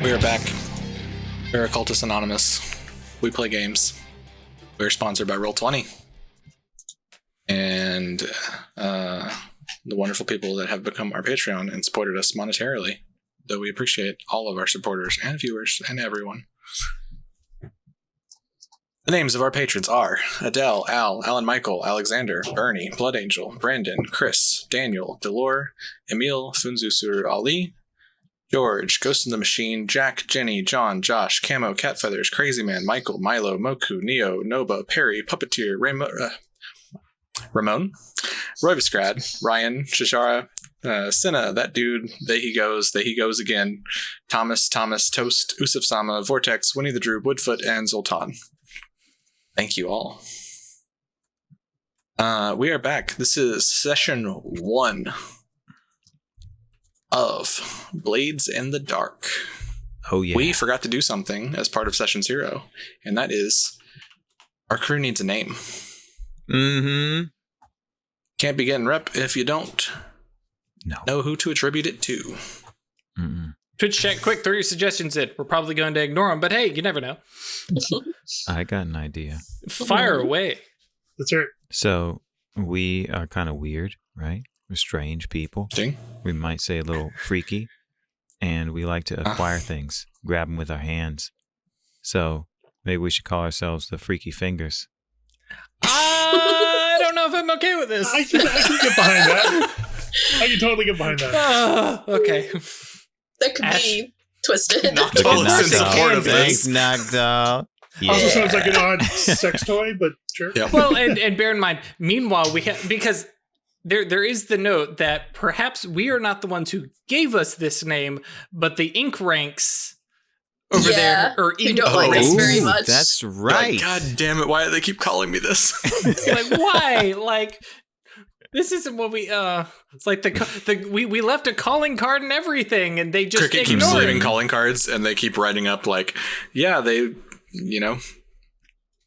We are back. We're Occultists Anonymous. We play games. We're sponsored by Roll20. And the wonderful people that have become our Patreon and supported us monetarily. Though we appreciate all of our supporters and viewers and everyone. The names of our patrons are Adele, Al, Alan Michael, Alexander, Bernie, Blood Angel, Brandon, Chris, Daniel, Delore, Emil, Funzusur Ali, George, Ghost in the Machine, Jack, Jenny, John, Josh, Camo, Catfeathers, Crazy Man, Michael, Milo, Moku, Neo, Noba, Perry, Puppeteer, Ramon, Roy Viscrad, Ryan, Shishara, Cinna, That Dude, There He Goes Again, Thomas, Toast, Usuf Sama, Vortex, Winnie the Droob, Woodfoot, and Zoltan. Thank you all. We are back. This is session 1 of Blades in the Dark. Oh, yeah. We forgot to do something as part of session 0, and that is our crew needs a name. Mm-hmm. Can't be getting rep if you don't know who to attribute it to. Mm-mm. Twitch chat, quick, throw your suggestions in. We're probably going to ignore them, but hey, you never know. I got an idea. Fire away. That's right. So we are kind of weird, right? We're strange people. Ding. We might say a little freaky, and we like to acquire things, grab them with our hands. So maybe we should call ourselves the Freaky Fingers. I don't know if I'm okay with this. I can get behind that. I can totally get behind that. Okay. That could be twisted. Knocked in support of Thanks, this. Nagdal. Yeah. Also sounds like an odd sex toy, but sure. Yep. Well, and bear in mind, meanwhile, because there is the note that perhaps we are not the ones who gave us this name, but the ink ranks over there or we don't like us very much. That's right. God damn it! Why do they keep calling me this? Like, why? Like, this isn't what we. It's like we left a calling card and everything, and they just Cricket keeps leaving calling cards, and they keep writing up like, yeah, they,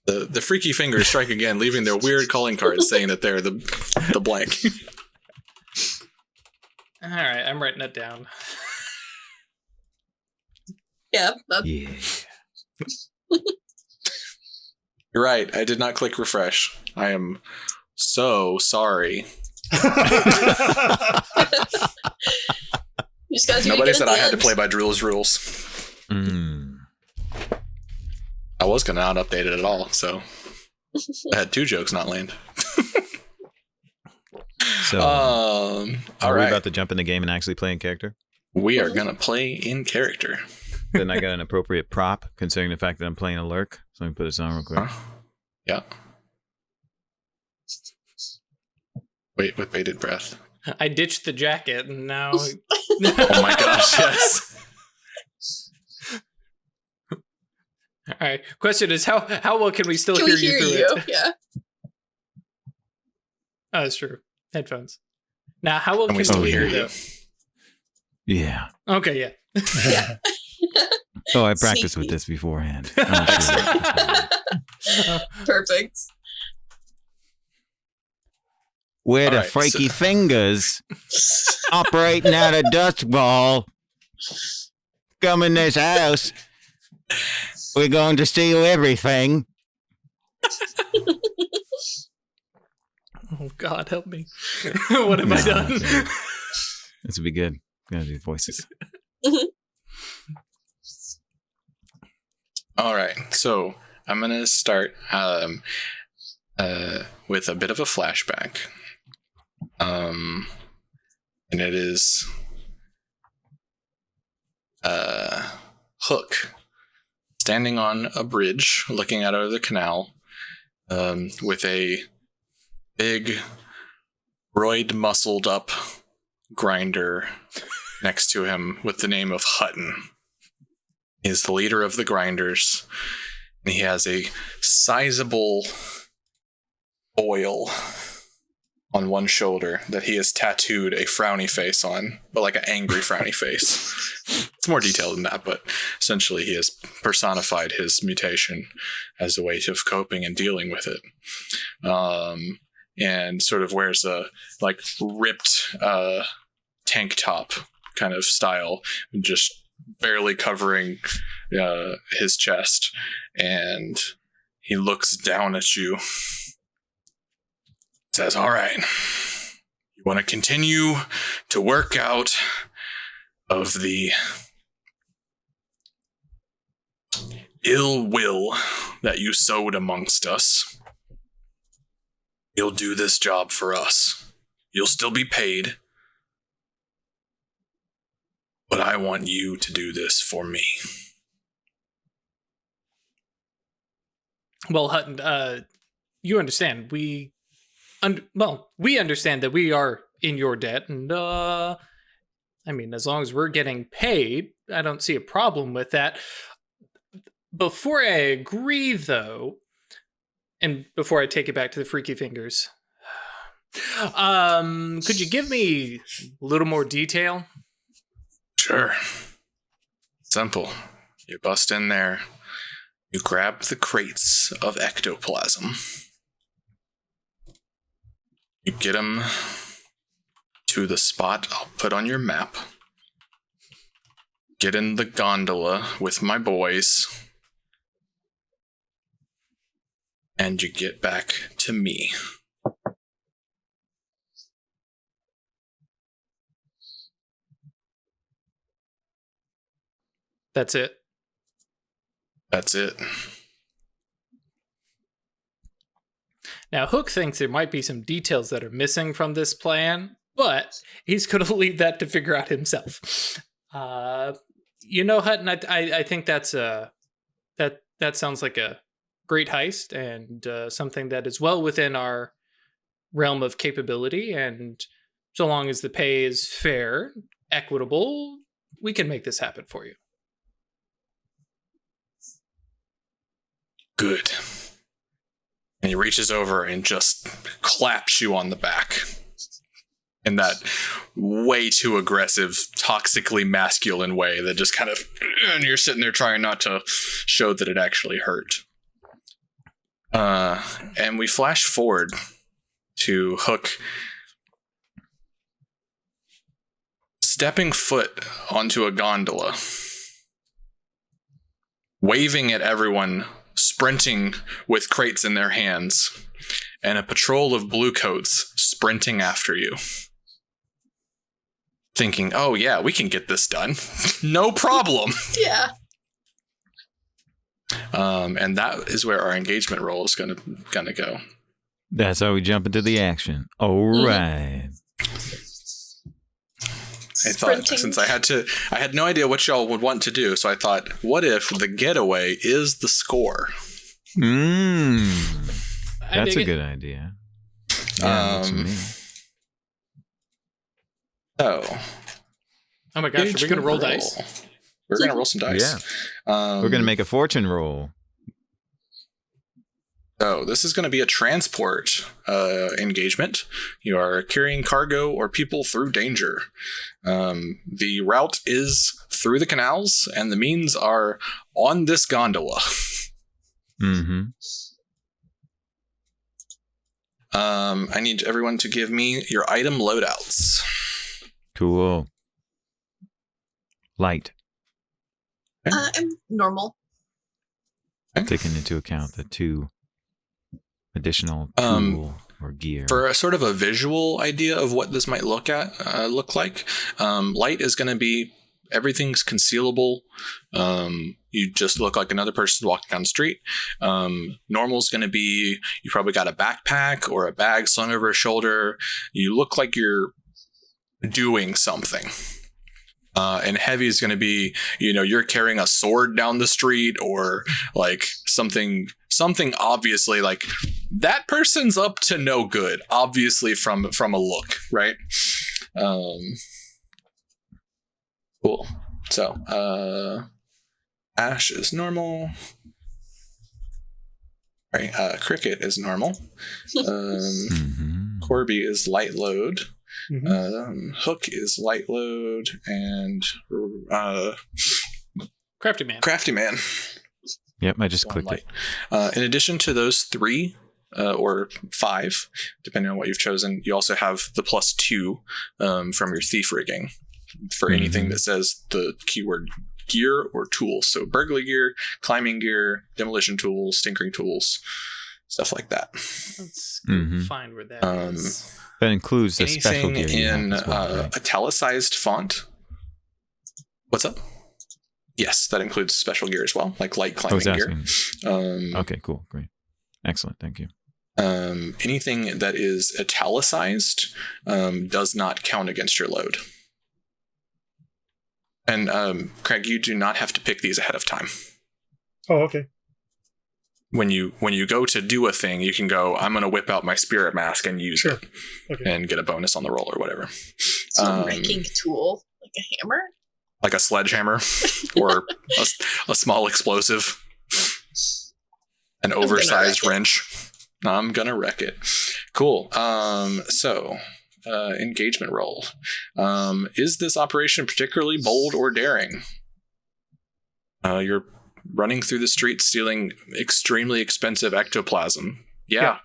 the Freaky Fingers strike again, leaving their weird calling cards saying that they're the blank. All right, I'm writing it down. Yeah. Yeah. You're right. I did not click refresh. I am so sorry. You just gotta do Nobody it said at I the had to end. play by Drill's rules. I was going to not update it at all, so I had 2 jokes not land. So, all are we right. about to jump in the game and actually play in character? We are going to play in character. Then I got an appropriate prop, considering the fact that I'm playing a lurk. So let me put this on real quick. Yeah. Wait, with bated breath. I ditched the jacket, and now. Oh my gosh, yes. All right. Question is, how well can we still Can hear we you hear through you? it? Yeah. Oh, that's true. Headphones. Now, how well Can can we still we hear hear you? you? Yeah. Okay, yeah. Yeah. Oh, I practiced with Sneaky. this beforehand. I'm sure. Perfect. We're the All right, Freaky Fingers operating out of dust ball. Come in this house. We're going to steal everything. Oh, God, help me. What have I done? This would be good. Gotta do voices. All right, so I'm going to start with a bit of a flashback. And it is Hook standing on a bridge looking out over the canal with a big, roid muscled up grinder next to him with the name of Hutton. He is the leader of the grinders, and he has a sizable boil on one shoulder that he has tattooed a frowny face on, but like an angry frowny face. It's more detailed than that, but essentially he has personified his mutation as a way of coping and dealing with it. And sort of wears a like ripped tank top kind of style, just barely covering his chest, and he looks down at you. Says, all right, you want to continue to work out of the ill will that you sowed amongst us. You'll do this job for us. You'll still be paid. But I want you to do this for me. Well, Hutton, you understand. We understand that we are in your debt, and I mean, as long as we're getting paid, I don't see a problem with that. Before I agree, though, and before I take it back to the freaky fingers, could you give me a little more detail? Sure. Simple. You bust in there. You grab the crates of ectoplasm. You get them to the spot I'll put on your map. Get in the gondola with my boys. And you get back to me. That's it. That's it. Now, Hook thinks there might be some details that are missing from this plan, but he's going to leave that to figure out himself. Hutton, I think that sounds like a great heist and something that is well within our realm of capability. And so long as the pay is fair, equitable, we can make this happen for you. Good. And he reaches over and just claps you on the back. In that way too aggressive, toxically masculine way that just kind of... And you're sitting there trying not to show that it actually hurt. And we flash forward to Hook stepping foot onto a gondola, waving at everyone, sprinting with crates in their hands, and a patrol of Bluecoats sprinting after you. Thinking, oh yeah, we can get this done. No problem. Yeah. And that is where our engagement roll is gonna go. That's how we jump into the action. All right. I thought, since I had no idea what y'all would want to do, so I thought, what if the getaway is the score? That's a good idea. Yeah, that's me. So, oh my gosh, are we going to roll dice? We're going to roll some dice. Yeah. We're going to make a fortune roll. So this is going to be a transport engagement. You are carrying cargo or people through danger. The route is through the canals, and the means are on this gondola. Mm-hmm. I need everyone to give me your item loadouts. Cool. Light. I'm normal. Taking into account the 2 additional tool or gear. For a sort of a visual idea of what this might look like, light is going to be everything's concealable. You just look like another person walking down the street. Normal is going to be you probably got a backpack or a bag slung over a shoulder. You look like you're doing something. And heavy is going to be, you're carrying a sword down the street or like something obviously like that person's up to no good, obviously from a look, right? Cool. So, Ash is normal. Right. Cricket is normal. Corby is light load. Hook is light load, and Crafty Man. Crafty Man. Yep, I just clicked it. In addition to those 3 or 5, depending on what you've chosen, you also have the +2 from your thief rigging for anything that says the keyword gear or tools. So burglary gear, climbing gear, demolition tools, tinkering tools, stuff like that. Let's Mhm. find where that is. That includes the special Anything gear you have in as well, right? italicized font. What's up? Yes, that includes special gear as well, like light I was climbing asking. gear. Okay, cool, great, excellent, thank you. Anything that is italicized does not count against your load. And Craig, you do not have to pick these ahead of time. Oh, okay. When you go to do a thing, you can go, I'm going to whip out my spirit mask and use Sure. it Okay. and get a bonus on the roll or whatever. So a wrecking tool, like a hammer. Like a sledgehammer or a small explosive, an oversized wrench. I'm gonna wreck it. Cool. So engagement roll. Is this operation particularly bold or daring? You're running through the streets stealing extremely expensive ectoplasm. Yeah.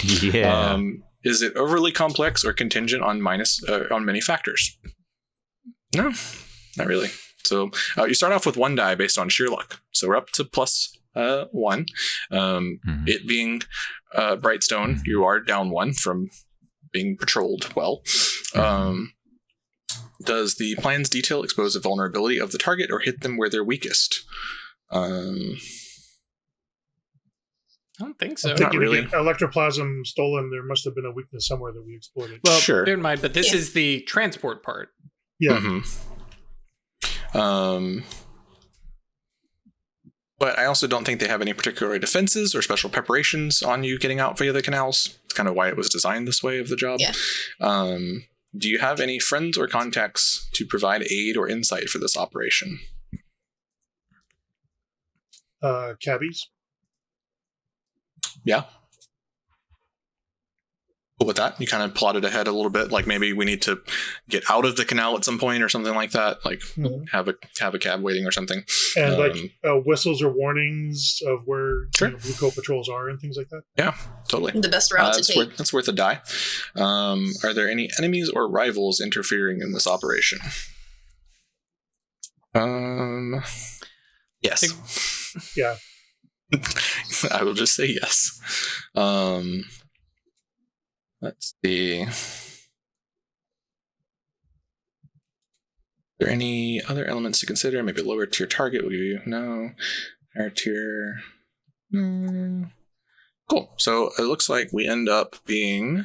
Yeah. Is it overly complex or contingent on many factors? No, not really. So you start off with 1 die based on sheer luck. So we're up to plus 1. It being Brightstone, you are down 1 from being patrolled well. Does the plan's detail expose the vulnerability of the target or hit them where they're weakest? I don't think so. I'm thinking Not really. to get ectoplasm stolen, there must have been a weakness somewhere that we exploited. Well, Sure. bear in mind, but this is the transport part. Yeah. But I also don't think they have any particular defenses or special preparations on you getting out via the canals. It's kind of why it was designed this way of the job. Yeah. Do you have any friends or contacts to provide aid or insight for this operation? Cabbies. Yeah. Cool with that. You kind of plotted ahead a little bit, like maybe we need to get out of the canal at some point or something like that. Like have a cab waiting or something. And whistles or warnings of where Sure. blue coat patrols are and things like that. Yeah, totally. The best route to take. That's worth a die. Are there any enemies or rivals interfering in this operation? Yes. Yeah. I will just say yes. Let's see. Are there any other elements to consider? Maybe lower tier target will give you no. Higher tier. No. Cool. So it looks like we end up being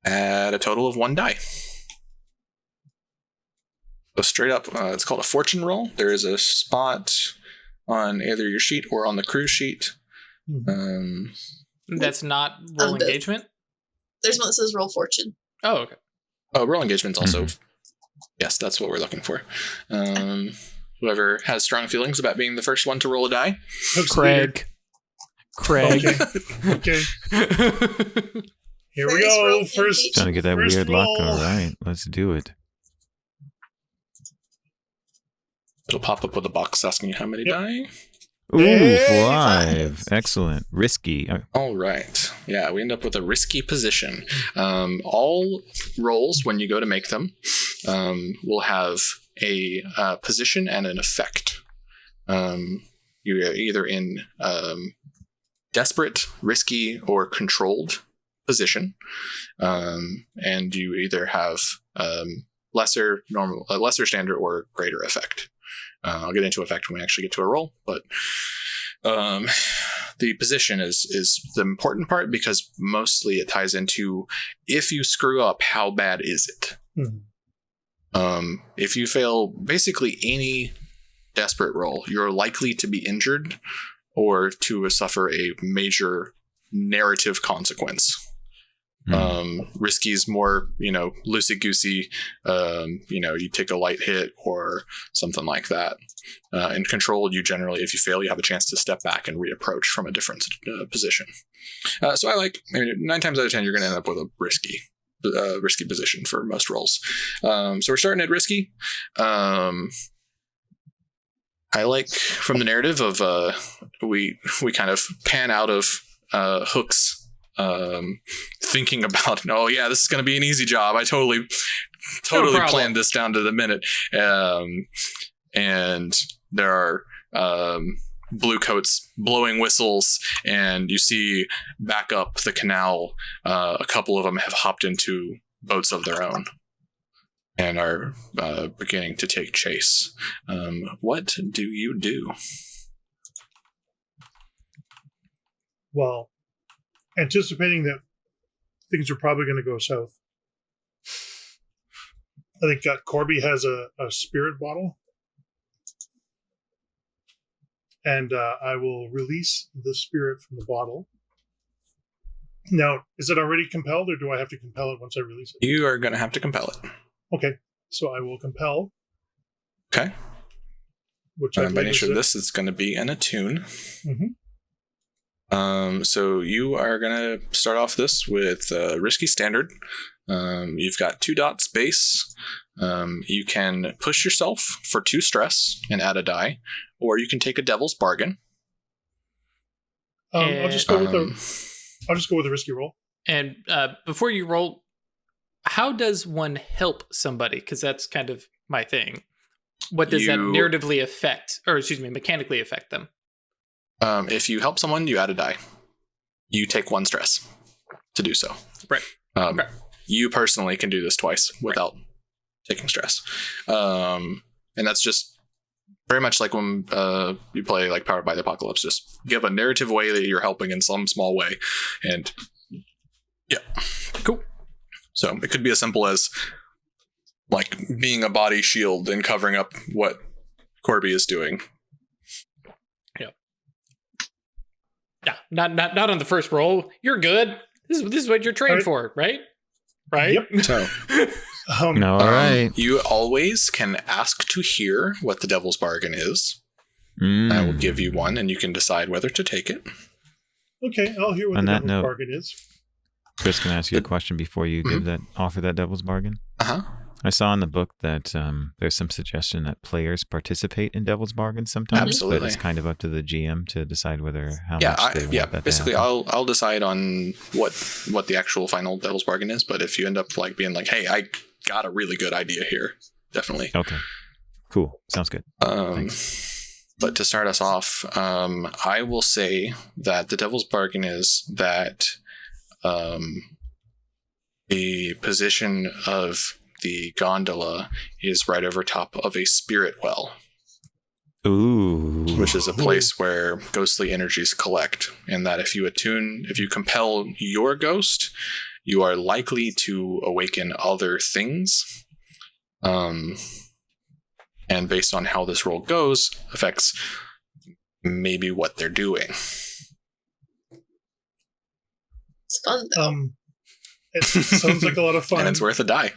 at a total of 1 die. So straight up, it's called a fortune roll. There is a spot on either your sheet or on the crew sheet. That's not roll engagement? There's one that says roll fortune. Oh, okay. Oh, roll engagement's also. Yes, that's what we're looking for. Whoever has strong feelings about being the first one to roll a die. Craig. Okay. Okay. Here we First go. roll First. Trying to get that first weird luck. roll. All right, let's do it. It'll pop up with a box asking you how many die. Ooh, Hey, 5. Excellent. Risky. All right. Yeah, we end up with a risky position. All rolls, when you go to make them, will have a position and an effect. You're either in desperate, risky, or controlled position, and you either have lesser standard, or greater effect. I'll get into effect when we actually get to a roll, but the position is the important part because mostly it ties into if you screw up, how bad is it? If you fail basically any desperate roll, you're likely to be injured or to suffer a major narrative consequence. Risky is more, loosey-goosey, you take a light hit or something like that. And controlled, you generally, if you fail, you have a chance to step back and reapproach from a different position. So I like, 9 times out of 10, you're going to end up with a risky position for most rolls. So we're starting at risky. I like from the narrative of we kind of pan out of Hook's thinking about, oh yeah, this is going to be an easy job. I totally totally problem. planned this down to the minute. And there are Bluecoats blowing whistles, and you see back up the canal, a couple of them have hopped into boats of their own and are beginning to take chase. What do you do? Well, anticipating that things are probably going to go south, I think Corby has a spirit bottle. And I will release the spirit from the bottle. Now, is it already compelled, or do I have to compel it once I release it? You are going to have to compel it. Okay, so I will compel. Okay. Which I by believe nature is of this, it's going to be an attune. Mm-hmm. So you are going to start off this with risky standard. You've got 2 dots base. You can push yourself for 2 stress and add a die, or you can take a devil's bargain. I'll just go with a risky roll. And before you roll, how does one help somebody? Because that's kind of my thing. What does that narratively affect, or mechanically affect them? If you help someone, you add a die. You take 1 stress to do so. Right. Okay. You personally can do this twice without taking stress. And that's just very much like when you play like Powered by the Apocalypse. Just give a narrative way that you're helping in some small way. And yeah. Cool. So it could be as simple as like being a body shield and covering up what Corby is doing. Yeah, not on the first roll. You're good. This is what you're trained for, right? Right? Yep. So, All right. you always can ask to hear what the devil's bargain is. I will give you one, and you can decide whether to take it. Okay, I'll hear what On the that devil's note, bargain is. Chris, can I ask you a question before you offer that devil's bargain? Uh-huh. I saw in the book that there's some suggestion that players participate in devil's bargains sometimes, Absolutely. but it's kind of up to the GM to decide whether how much they want that basically to happen. I'll decide on what the actual final devil's bargain is, but if you end up like being like, hey, I got a really good idea here, definitely. Okay. Cool. Sounds good. But to start us off, I will say that the devil's bargain is that the position of the gondola is right over top of a spirit well. Ooh. Which is a place where ghostly energies collect, and that if you compel your ghost, you are likely to awaken other things. And based on how this roll goes, affects maybe what they're doing. It's fun though. It sounds like a lot of fun. And it's worth a die.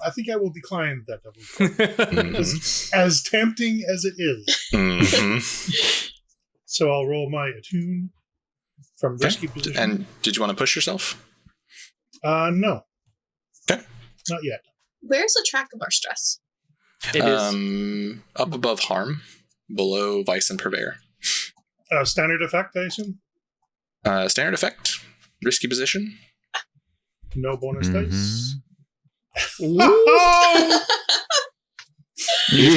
I think I will decline that double. As tempting as it is. Mm-hmm. So I'll roll my attune from risky position. And did you want to push yourself? No. Okay. Not yet. Where's the track of our stress? It is up above harm, below vice and purveyor. Standard effect, I assume? Standard effect, risky position. No bonus dice. You've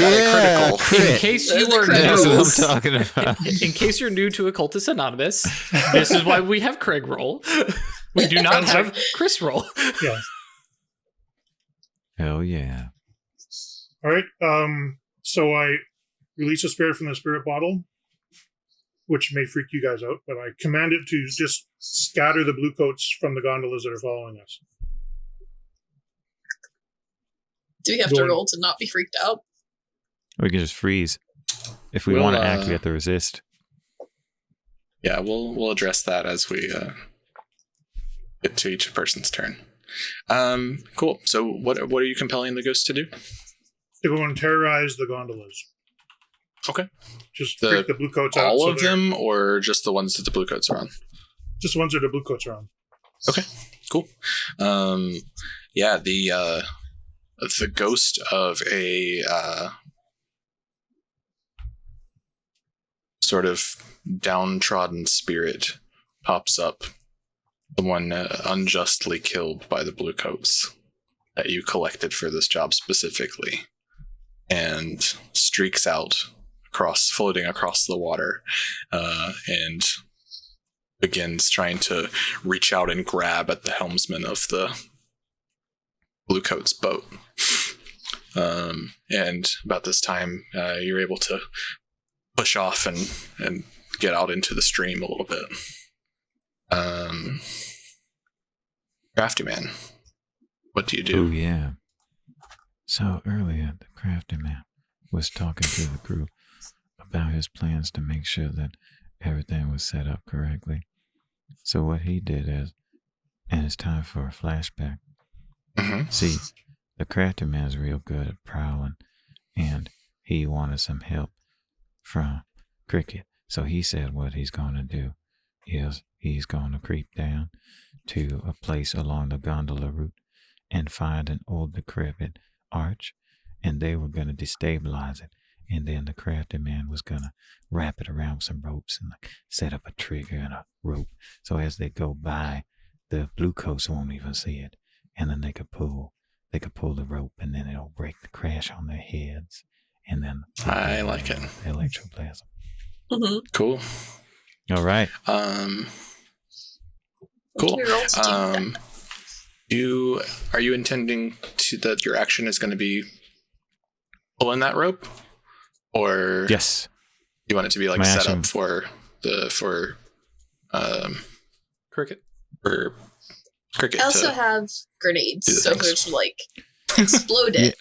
got a critical. In case you Those are are That's new, what I'm talking about. in case you're new to Occultists Anonymous, this is why we have Craig roll. We do not have Chris roll. Yeah. Hell yeah. All right. So I release a spirit from the spirit bottle, which may freak you guys out, but I command it to just scatter the Bluecoats from the gondolas that are following us. Do we have to roll to not be freaked out? We can just freeze. If we We'll, want to act, we have to resist. Yeah, we'll address that as we get to each person's turn. Cool. So what are you compelling the ghost to do? To go and terrorize the gondolas. Okay. Just freak the Bluecoats out. All of them, or just the ones that the Bluecoats are on? Just the ones that the Bluecoats are on. Okay, cool. Yeah, the ghost of a sort of downtrodden spirit pops up. The one unjustly killed by the Bluecoats. that you collected for this job specifically, and streaks out floating across the water, and begins trying to reach out and grab at the helmsman of the Bluecoats boat. And about this time, you're able to push off and get out into the stream a little bit. Crafty man, what do you do? Oh, yeah. So earlier, the crafty man was talking to the crew about his plans to make sure that everything was set up correctly. So what he did is, and it's time for a flashback. Mm-hmm. See, the crafty man's real good at prowling, and he wanted some help from Cricket. So he said what he's going to do is he's going to creep down to a place along the gondola route and find an old decrepit arch, and they were going to destabilize it. And then the crafty man was going to wrap it around with some ropes and set up a trigger and a rope. So as they go by, the Bluecoats won't even see it. And then they could pull the rope, and then it'll crash on their heads. And then I like it. Electroplasm. Mm-hmm. Cool. All right. Cool. We roll to do that. Are you intending that your action is going to be pulling that rope, or Yes. you want it to be like My set action. up for Cricket. for Cricket? I also to, have grenades, do the so things. there's like explode it.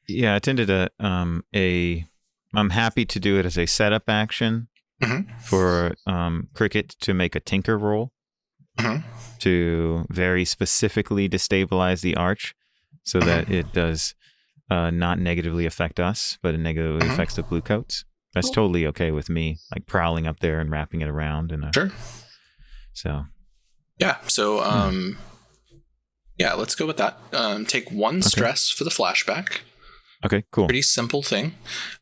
Yeah, I tended to I'm happy to do it as a setup action Mhm. for Cricket to make a tinker roll Mhm. to very specifically destabilize the arch so that it does not negatively affect us, but it negatively affects the Bluecoats. That's Cool. totally okay with me, like prowling up there and wrapping it around. Sure. So, Yeah. So, yeah, let's go with that. Take one stress for the flashback. okay, cool. Pretty simple thing.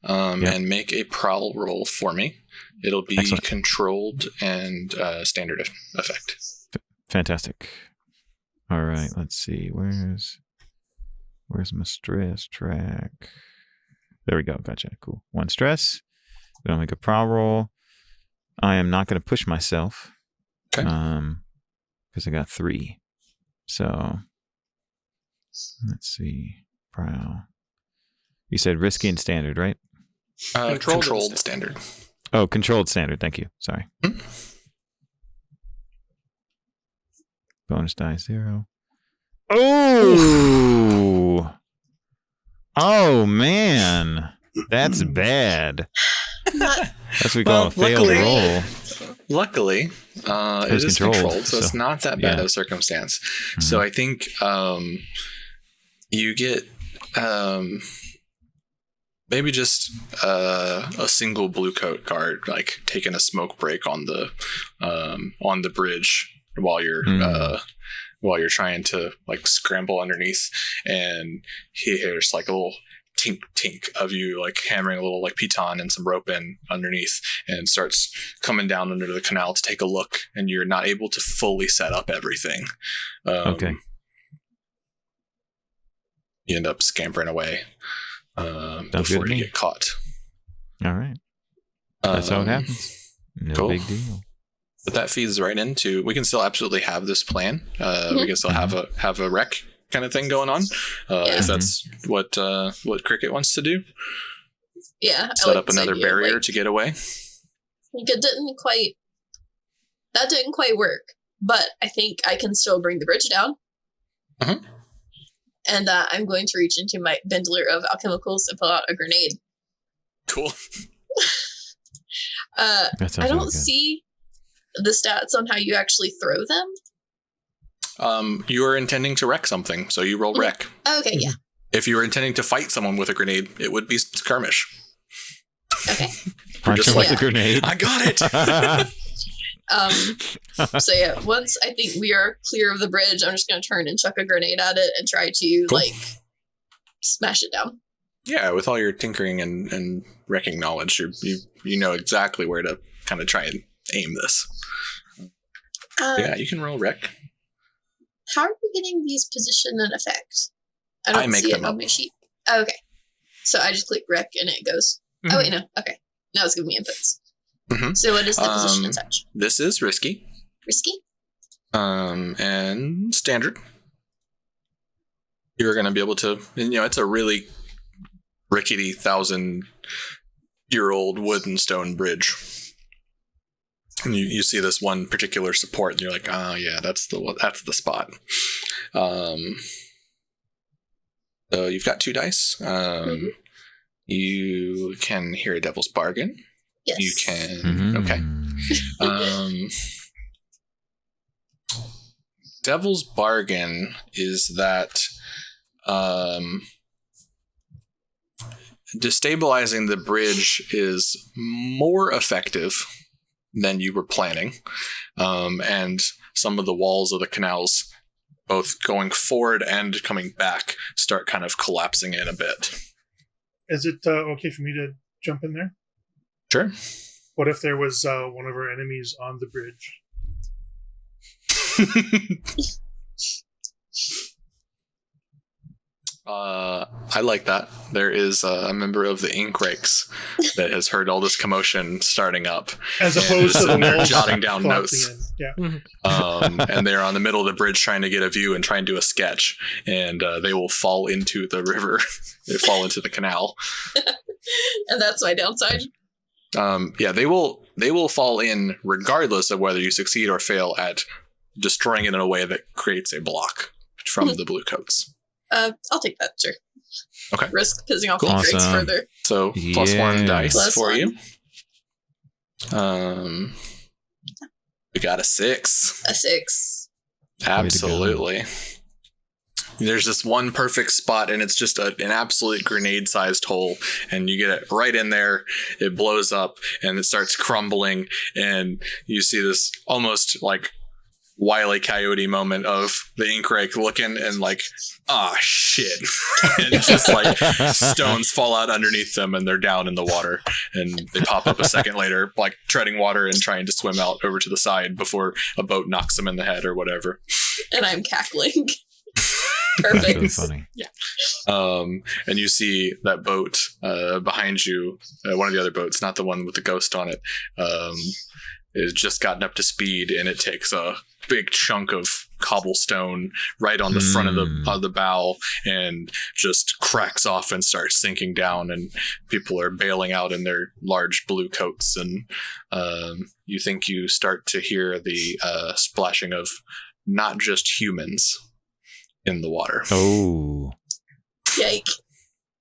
And make a prowl roll for me. It'll be Excellent. controlled and standard effect. Fantastic. All right, let's see. Where's my stress track? There we go. Gotcha. Cool. One stress. Gonna make a prowl roll. I am not gonna push myself. Okay. Because I got 3. So let's see. Prowl. You said risky and standard, right? Controlled standard. Oh, controlled standard. Thank you. Sorry. Bonus die 0. Oh! Oh, man. That's bad. Not That's what we call a failed luckily- roll. Luckily, it was is controlled, so it's not that bad of a circumstance. Mm-hmm. So I think you get maybe just a single Bluecoat guard, like taking a smoke break on the bridge while you're trying to like scramble underneath, and he hears like a little tink tink of you like hammering a little like piton and some rope in underneath, and starts coming down under the canal to take a look, and you're not able to fully set up everything. Okay. You end up scampering away good before to you me. get caught. All right. That's how it happens. No cool. big deal. But that feeds right into, we can still absolutely have this plan. We can still have a wreck kind of thing going on, if that's what Cricket wants to do. yeah. I Set like up this another idea, barrier like, to get away. it didn't quite work, but I think I can still bring the bridge down. Mhm. And I'm going to reach into my bindler of alchemicals and pull out a grenade. Cool. That sounds I really don't good. see the stats on how you actually throw them. You are intending to wreck something, so you roll wreck. Okay, yeah. If you were intending to fight someone with a grenade, it would be skirmish. Okay. Punch just him with like- a grenade. I got it. So yeah, once I think we are clear of the bridge, I'm just going to turn and chuck a grenade at it and try to Cool. like smash it down. Yeah, with all your tinkering and wrecking knowledge, you know exactly where to kind of try and aim this. Yeah, you can roll wreck. How are we getting these position and effect? I don't I make see them it on up. my sheet. Oh, okay. So I just click rec and it goes. Mhm. Oh, wait, no. Okay. Now it's giving me inputs. Mhm. So what is the position and such? This is risky. Risky? And standard. You're going to be able to, and, it's a really rickety 1,000-year-old wood and stone bridge. And you see this one particular support, and you're like, oh yeah, that's the spot. So you've got 2 dice. You can hear a devil's bargain. Yes. You can. Okay. Devil's bargain is that destabilizing the bridge is more effective than you were planning, and some of the walls of the canals, both going forward and coming back, start kind of collapsing in a bit. Is it okay for me to jump in there? Sure. What if there was one of our enemies on the bridge? I like that. There is a member of the Ink Rakes that has heard all this commotion starting up. As opposed to the they're walls jotting down collapsing notes. in. Yeah. And they're on the middle of the bridge trying to get a view and try and do a sketch. And they will fall into the river. They fall into the canal. And that's my downside. They will fall in regardless of whether you succeed or fail at destroying it in a way that creates a block from the Bluecoats. I'll take that, sure. Okay. Risk pissing off Cool. the Greg's Awesome. further. So plus 1 dice Plus for 1. you. We got a 6. A 6. Absolutely. There's this one perfect spot, and it's just an absolute grenade-sized hole, and you get it right in there. It blows up, and it starts crumbling, and you see this almost like Wile E. Coyote moment of the ink rake looking and like, ah, shit. And just like stones fall out underneath them, and they're down in the water, and they pop up a second later, like treading water and trying to swim out over to the side before a boat knocks them in the head or whatever. And I'm cackling. That's really Perfect. funny. And you see that boat behind you, one of the other boats, not the one with the ghost on it, is just gotten up to speed, and it takes a big chunk of cobblestone right on the front of the bow and just cracks off and starts sinking down, and people are bailing out in their large blue coats, and you think you start to hear the splashing of not just humans in the water. Oh. Yike.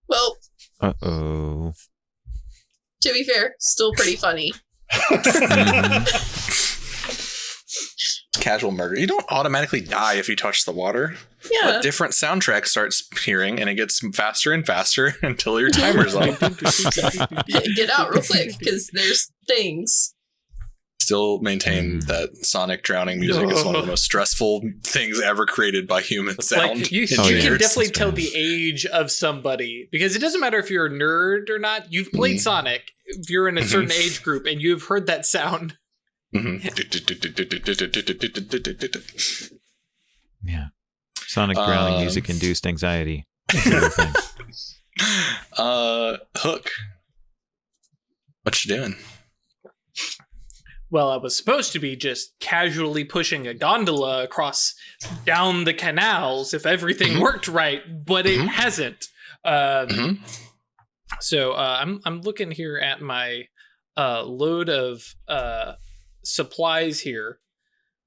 Well, Uh-oh. to be fair, still pretty funny. Casual murder. You don't automatically die if you touch the water. Yeah. A different soundtrack starts appearing, and it gets faster and faster until your timer's up. Get out real quick, because there's things. Still maintain that sonic drowning music is one of the most stressful things ever created by human sound. Like you in can years. definitely tell the age of somebody, because it doesn't matter if you're a nerd or not. You've played Sonic. If you're in a certain age group and you've heard that sound. Yeah. Sonic drowning music induced anxiety. That's the other thing. Hook. What you doing? Well, I was supposed to be just casually pushing a gondola across down the canals if everything worked right, but it hasn't. So I'm looking here at my load of supplies here,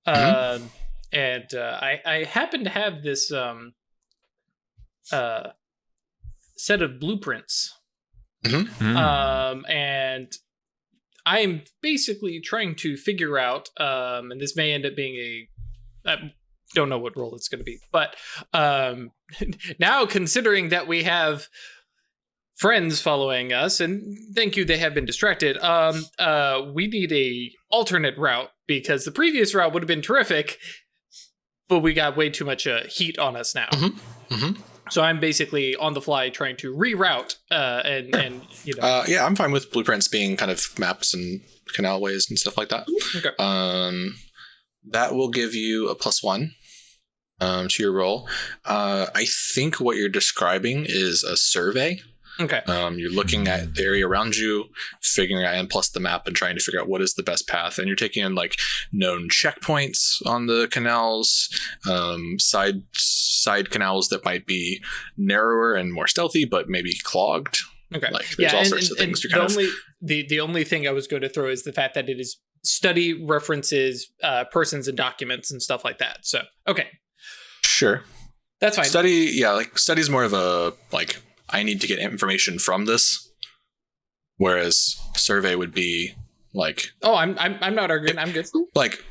and I happen to have this set of blueprints, and I'm basically trying to figure out, and this may end up being I don't know what role it's going to be, but now considering that we have friends following us, and thank you, they have been distracted, we need a alternate route, because the previous route would have been terrific, but we got way too much heat on us now. So I'm basically on the fly trying to reroute, and you know. Yeah, I'm fine with blueprints being kind of maps and canalways and stuff like that. Okay. That will give you a +1. to your roll. I think what you're describing is a survey. Okay. You're looking at the area around you, figuring out, and plus the map, and trying to figure out what is the best path. And you're taking in like known checkpoints on the canals, side canals that might be narrower and more stealthy, but maybe clogged. Okay. Like there's all sorts of things. The only thing I was going to throw is the fact that it is study references persons and documents and stuff like that. So okay. Sure. That's fine. Study's more of a like I need to get information from this, whereas survey would be like. Oh, I'm not arguing. I'm good. Like,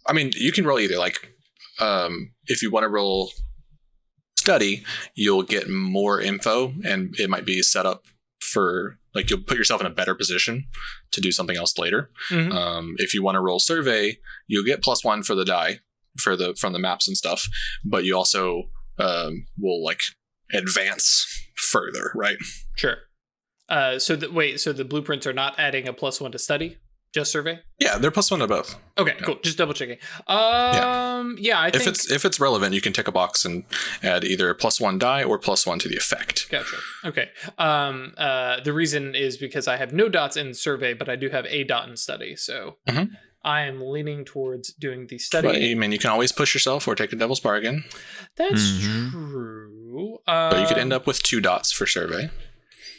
I mean, you can roll either. Like, if you want to roll study, you'll get more info, and it might be set up for like you'll put yourself in a better position to do something else later. Mm-hmm. If you want to roll survey, you'll get +1 for the die from the maps and stuff, but you also will like advance further, right? Sure. So the blueprints are not adding a +1 to study, just survey? Yeah, they're +1 to both. Okay, cool. Just double checking. I think if it's relevant, you can tick a box and add either a +1 die or +1 to the effect. Gotcha. Okay. The reason is because I have no dots in survey, but I do have a dot in study, so I am leaning towards doing the study. But, I mean, you can always push yourself or take a devil's bargain. That's true. But you could end up with 2 dots for survey.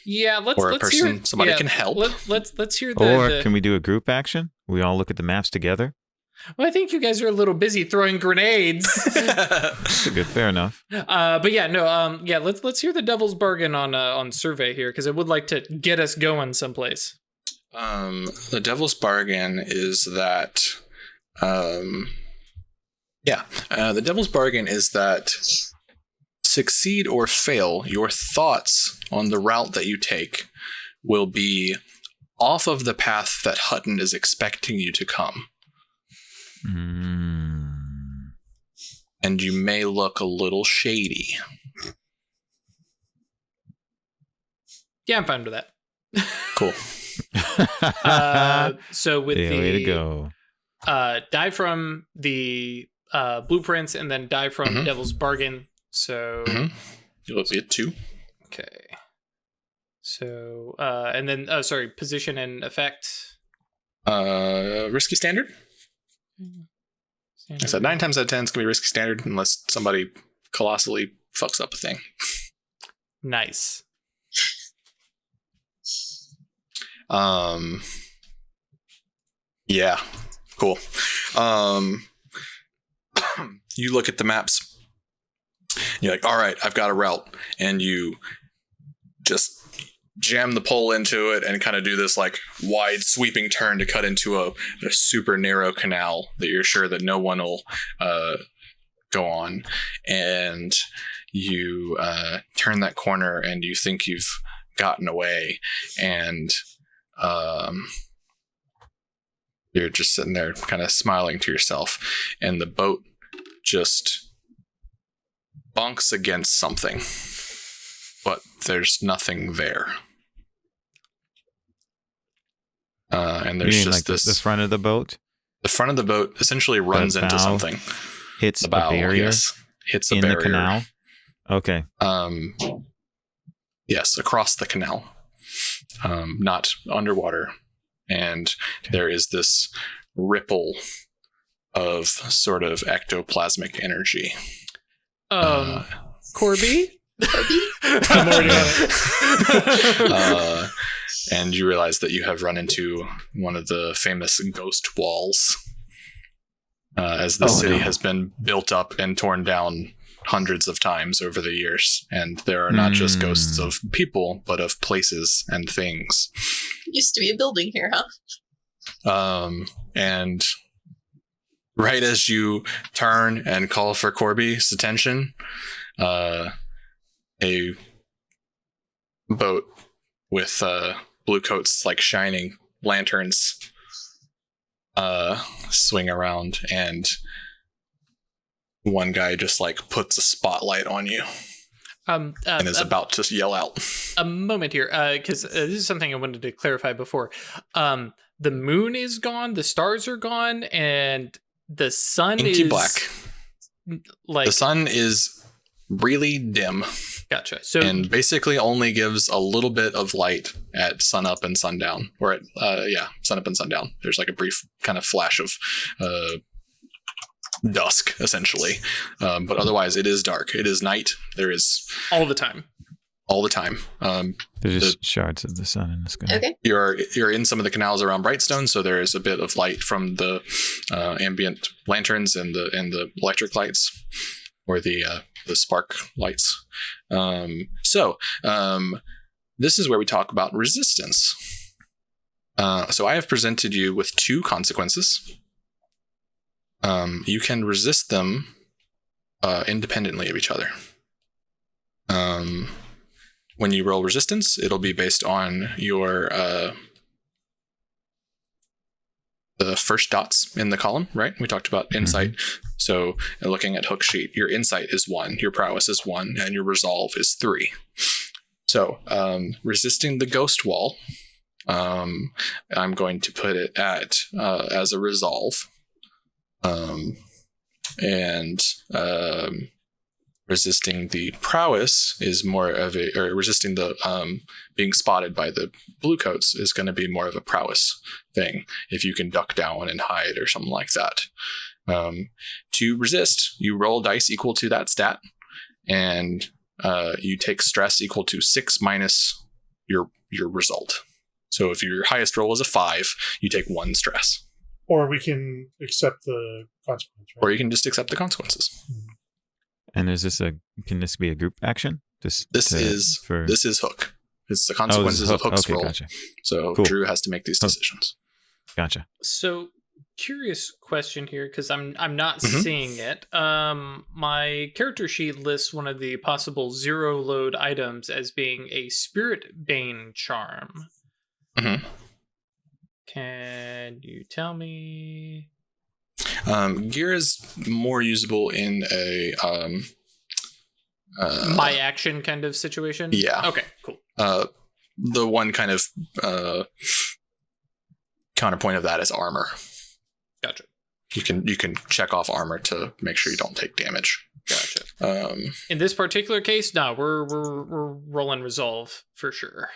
Yeah, let's hear, somebody can help. Let's hear the. Or can we do a group action? We all look at the maps together. Well, I think you guys are a little busy throwing grenades. That's good, fair enough. But yeah, no, let's hear the devil's bargain on survey here because I would like to get us going someplace. The devil's bargain is that, the devil's bargain is that succeed or fail, your thoughts on the route that you take will be off of the path that Hutton is expecting you to come. And you may look a little shady. Yeah, I'm fine with that. Cool. So with the way to go. Die from the blueprints and then die from Devil's Bargain. So You'll get 2. Okay. So and then position and effect. Risky standard. I said 9 times out of 10 it's gonna be risky standard unless somebody colossally fucks up a thing. Nice. Yeah, cool. You look at the maps. You're like, all right, I've got a route, and you just jam the pole into it and kind of do this like wide sweeping turn to cut into a super narrow canal that you're sure that no one will go on, and you turn that corner and you think you've gotten away, and you're just sitting there kind of smiling to yourself, and the boat just bunks against something, but there's nothing there. And there's just like the front of the boat? The front of the boat essentially runs into something. Hits the bow, a barrier? Yes. Hits a in barrier. The canal? Okay. Yes, across the canal. Not underwater. And there is this ripple of sort of ectoplasmic energy. Corby? I'm already on it. And you realize that you have run into one of the famous ghost walls. As the city has been built up and torn down hundreds of times over the years. And there are not just ghosts of people, but of places and things. Used to be a building here, huh? And right as you turn and call for Corby's attention, a boat with Bluecoats like shining lanterns swing around, and one guy just like puts a spotlight on you and is about to yell out. A moment here, because this is something I wanted to clarify before. The moon is gone, the stars are gone, and the sun Inky is black. like The sun is really dim gotcha. So and basically only gives a little bit of light at sunup and sundown, or at sunup and sundown. There's like a brief kind of flash of dusk, essentially, but otherwise it is dark. It is night. There is all the time. There's just shards of the sun in the sky. Okay. You're in some of the canals around Brightstone, so there is a bit of light from the ambient lanterns and the electric lights, or the spark lights. This is where we talk about resistance. So I have presented you with 2 consequences. You can resist them independently of each other. When you roll resistance, it'll be based on your the first dots in the column, right? We talked about insight. So looking at hook sheet, your insight is 1, your prowess is 1, and your resolve is 3. So resisting the ghost wall, I'm going to put it at as a resolve. Resisting the prowess is more of or resisting the being spotted by the Bluecoats is going to be more of a prowess thing. If you can duck down and hide or something like that. To resist, you roll dice equal to that stat, and you take stress equal to 6 minus your result. So if your highest roll is a 5, you take 1 stress. Or we can accept the consequence, right? Or you can just accept the consequences. And can this be a group action? This is Hook. It's the consequences of Hook's roll. Gotcha. So Cool. Drew has to make these decisions. Gotcha. So curious question here, because I'm not seeing it. My character sheet lists one of the possible 0 load items as being a Spirit Bane charm. Mm-hmm. Can you tell me? Gear is more usable in a My action kind of situation? Yeah. Okay, cool. The one kind of counterpoint of that is armor. Gotcha. You can check off armor to make sure you don't take damage. Gotcha. Um, In this particular case, no, we're rolling resolve for sure.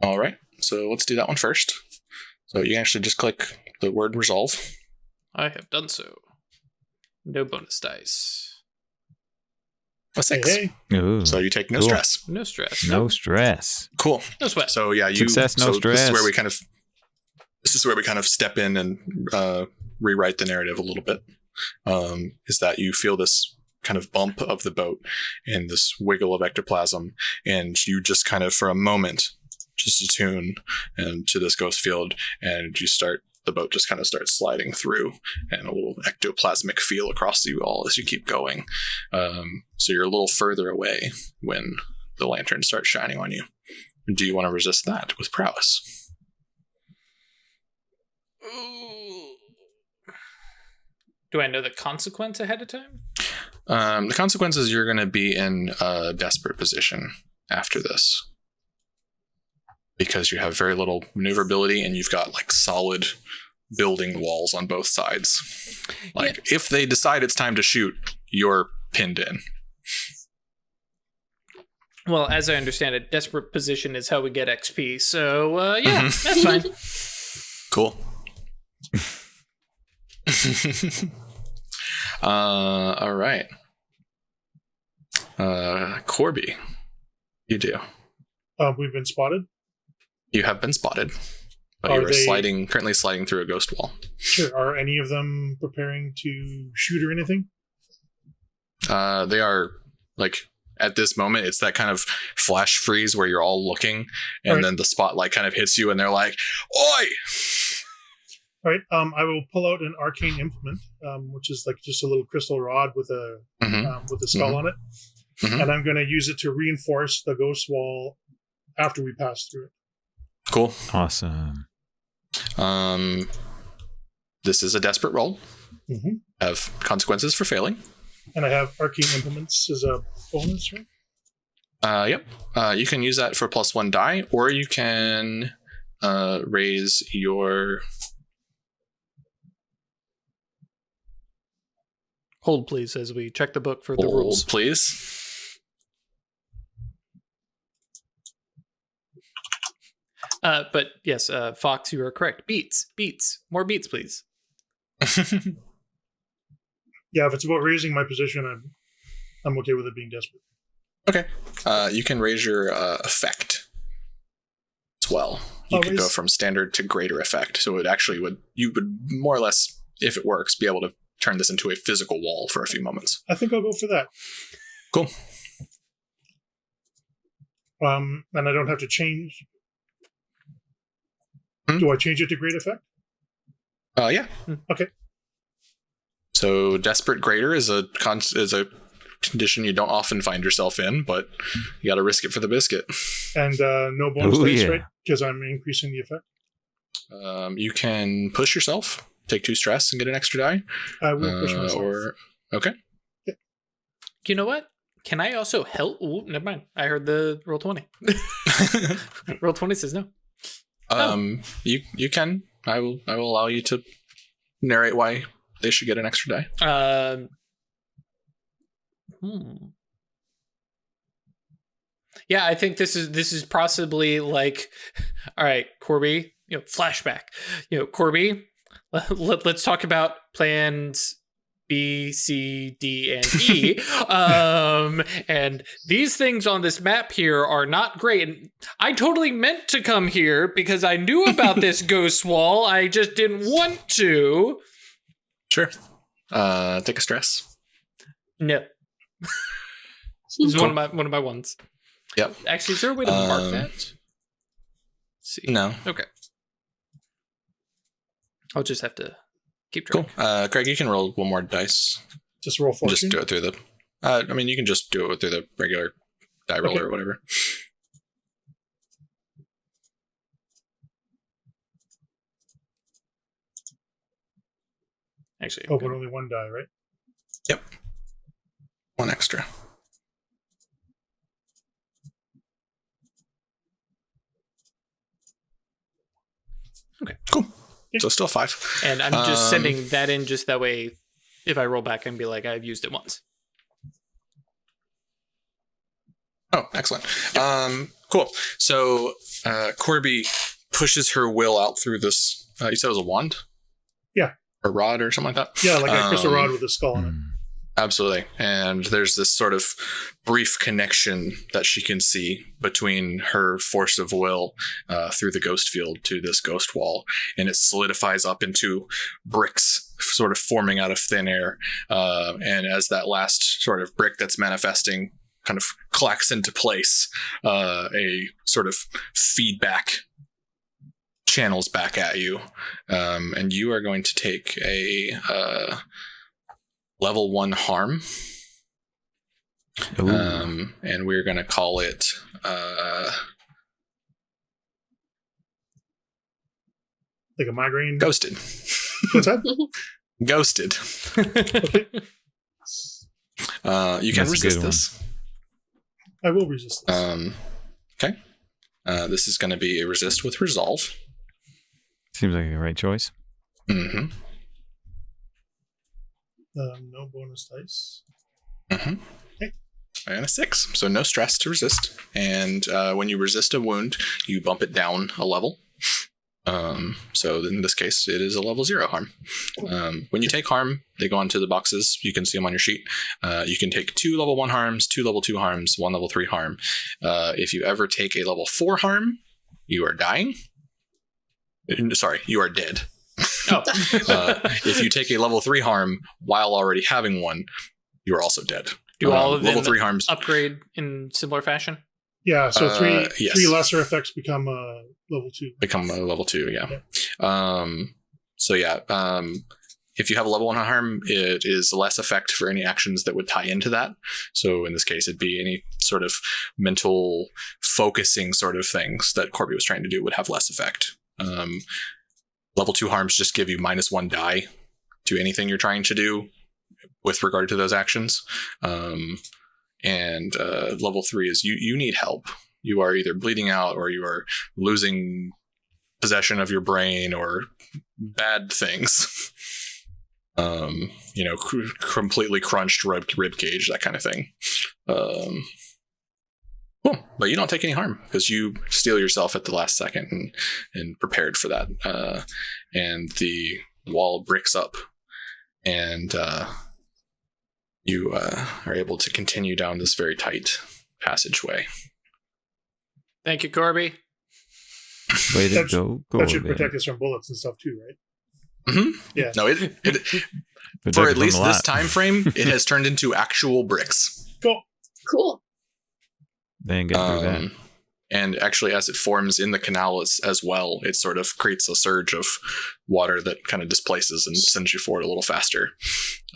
all right, so let's do that one first. So you can actually just click the word resolve. I have done so. No bonus dice. A 6. Hey. Ooh. So you take no Cool. stress. No stress. No stress. Cool. No sweat. So yeah, Success, no stress. This is where we kind of step in and rewrite the narrative a little bit. Is that you feel this kind of bump of the boat and this wiggle of ectoplasm, and you just kind of for a moment just attune and to this ghost field, and the boat just kind of starts sliding through, and a little ectoplasmic feel across you all as you keep going. So you're a little further away when the lantern starts shining on you. Do you want to resist that with prowess? Do I know the consequence ahead of time? The consequences, you're going to be in a desperate position after this, because you have very little maneuverability and you've got like solid building walls on both sides. Like if they decide it's time to shoot, you're pinned in. Well, as I understand it, desperate position is how we get XP. So, yeah, that's fine. Cool. All right. Corby, you do. We've been spotted. You have been spotted, but Are you are they- currently sliding through a ghost wall. Sure. Are any of them preparing to shoot or anything? They are like at this moment, it's that kind of flash freeze where you're all looking, and Right. then the spotlight kind of hits you, and they're like, "Oi!" All right. I will pull out an arcane implement, which is like just a little crystal rod with a skull on it, Mhm. and I'm going to use it to reinforce the ghost wall after we pass through it. Cool. Awesome. This is a desperate roll. Mm-hmm. Have consequences for failing. And I have arcane implements as a bonus, right? Yep. You can use that for +1 die, or you can raise your Hold, please, as we check the book for the Hold, rules. please. But yes, Fox, you are correct. Beats. More beats, please. Yeah, if it's about raising my position, I'm okay with it being desperate. Okay. You can raise your effect as well. You could go from standard to greater effect. So it actually you would more or less, if it works, be able to turn this into a physical wall for a few moments. I think I'll go for that. Cool. And I don't have to change. Do I change it to great effect? Yeah. Okay. So desperate greater is a condition you don't often find yourself in, but you got to risk it for the biscuit. And no bonus dice, right? Because I'm increasing the effect. You can push yourself, take 2 stress, and get an extra die. I will push myself. Okay. Yeah. You know what? Can I also help? Ooh, never mind. I heard the roll 20. Roll 20 says no. You can. I will allow you to narrate why they should get an extra die. Yeah, I think this is possibly like, all right, Corby, flashback. Corby, let's talk about plans B, C, D, and E. And these things on this map here are not great. And I totally meant to come here because I knew about this ghost wall. I just didn't want to. Sure. Take a stress. No. This is one of my ones. Yep. Actually, is there a way to mark that? Let's see. No. Okay. I'll just have to keep track. Cool. Craig, you can roll one more dice. Just roll 14? Just do it through the... you can just do it through the regular die roller or whatever. Actually. Oh, but only 1 die, right? Yep. 1 extra. Okay. Cool. So still 5. And I'm just sending that in just that way if I roll back and be like, I've used it once. Oh, excellent. Cool. So Corby pushes her will out through this. You said it was a wand? Yeah. A rod or something like that? Yeah, like a crystal rod with a skull on it. Absolutely. And there's this sort of brief connection that she can see between her force of will through the ghost field to this ghost wall. And it solidifies up into bricks sort of forming out of thin air. And as that last sort of brick that's manifesting kind of clacks into place, a sort of feedback channels back at you. And you are going to take a... level 1 harm. And we're going to call it like a migraine. ghosted. What's that? Ghosted. You can resist this. I will resist this. Okay. This is going to be a resist with resolve. Seems like the right choice. Mm-hmm. No bonus dice. Mm-hmm. Okay. And a 6, so no stress to resist. And when you resist a wound, you bump it down a level. So in this case, it is a level 0 harm. When you take harm, they go onto the boxes. You can see them on your sheet. You can take 2 level 1 harms, 2 level 2 harms, 1 level 3 harm. If you ever take a level 4 harm, you are dying. Sorry, you are dead. Oh. If you take a level 3 harm while already having one, you are also dead. Do all of them level 3 harms upgrade in similar fashion? Yeah, so yes. 3 lesser effects become level 2. Become a level 2, yeah. If you have a level 1 harm, it is less effect for any actions that would tie into that. So in this case, it'd be any sort of mental focusing sort of things that Corby was trying to do would have less effect. Level 2 harms just give you -1 die to anything you're trying to do with regard to those actions. And level 3 is you need help. You are either bleeding out or you are losing possession of your brain or bad things. completely crunched rib cage, that kind of thing. Cool. But you don't take any harm because you steel yourself at the last second and prepared for that. And the wall bricks up, and you are able to continue down this very tight passageway. Thank you, Corby. Way to go, That should protect us from bullets and stuff too, right? Mm-hmm. Yeah. No, it for at least this time frame, it has turned into actual bricks. Cool. They ain't getting through that. And actually, as it forms in the canal as well, it sort of creates a surge of water that kind of displaces and sends you forward a little faster.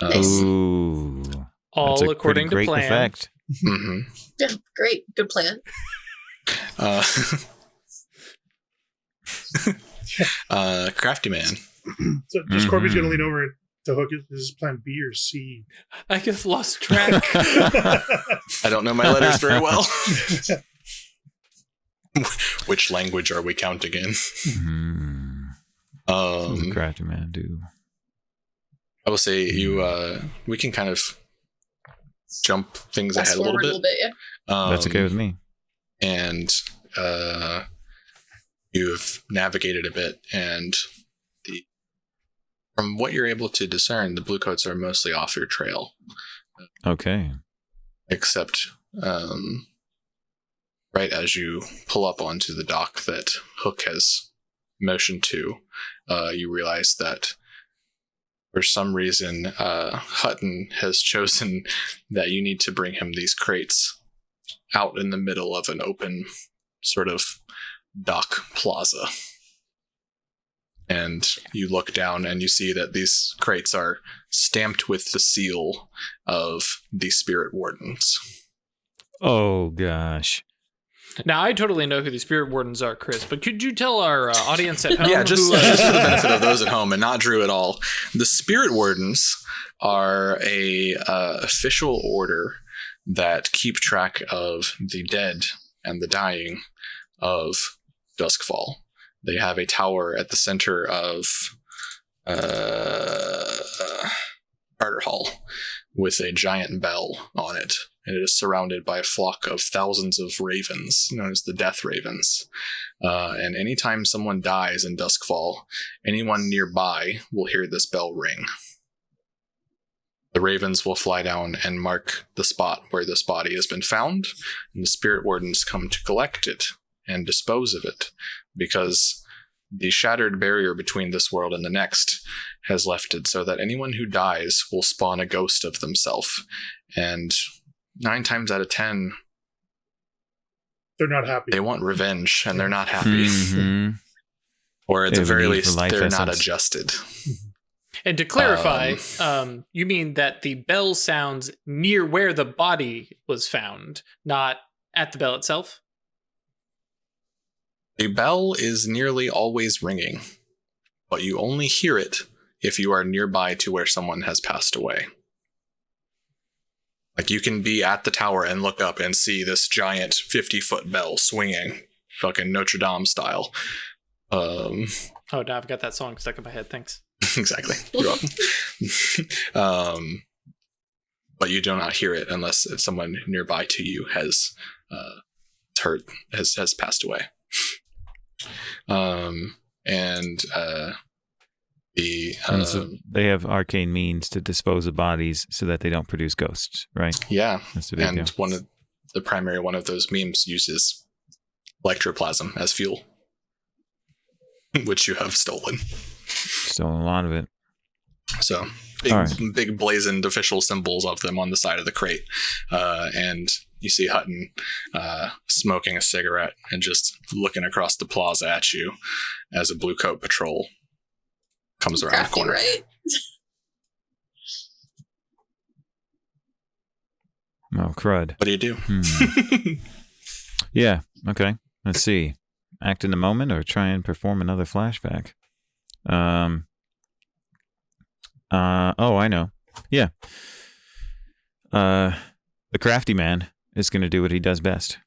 Nice. Ooh. All That's a according to pretty great plan. effect. Mm-hmm. Yeah, great. Good plan. Crafty man. So just Corby's going to lean over to Hook. Is this plan B or C? I just lost track. I don't know my letters very well. Which language are we counting in? What does the crafty man do? I will say we can kind of jump things Fast ahead a little bit. Yeah. That's okay with me. And you've navigated a bit, and from what you're able to discern, the Bluecoats are mostly off your trail. Okay. Except right as you pull up onto the dock that Hook has motioned to, you realize that for some reason, Hutton has chosen that you need to bring him these crates out in the middle of an open sort of dock plaza. And you look down and you see that these crates are stamped with the seal of the Spirit Wardens. Oh, gosh. Now, I totally know who the Spirit Wardens are, Chris, but could you tell our audience at home? Yeah, just who, for the benefit of those at home and not Drew at all. The Spirit Wardens are a official order that keep track of the dead and the dying of Duskfall. They have a tower at the center of Carter Hall with a giant bell on it. And it is surrounded by a flock of thousands of ravens, known as the Death Ravens. And anytime someone dies in Duskfall, anyone nearby will hear this bell ring. The ravens will fly down and mark the spot where this body has been found, and the Spirit Wardens come to collect it and dispose of it, because the shattered barrier between this world and the next has left it so that anyone who dies will spawn a ghost of themselves. And 9 times out of 10, they're not happy. They want revenge, and they're not happy. Mm-hmm. Or at the very least, they're essence. not adjusted. And to clarify, you mean that the bell sounds near where the body was found, not at the bell itself? The bell is nearly always ringing, but you only hear it if you are nearby to where someone has passed away. Like, you can be at the tower and look up and see this giant 50-foot bell swinging, fucking Notre Dame style. Oh, now I've got that song stuck in my head. Thanks. Exactly. You're welcome. But you do not hear it unless it's someone nearby to you has passed away. So they have arcane means to dispose of bodies so that they don't produce ghosts, right? Yeah. That's the big And deal. one of those memes uses electroplasm as fuel, which you have stolen. Stolen a lot of it. So big blazoned official symbols of them on the side of the crate. And you see Hutton smoking a cigarette and just looking across the plaza at you as a Bluecoat patrol comes around Crafty, the corner. right? Oh, crud. What do you do? Yeah, okay. Let's see. Act in the moment or try and perform another flashback? Oh, I know. Yeah. The crafty man is going to do what he does best.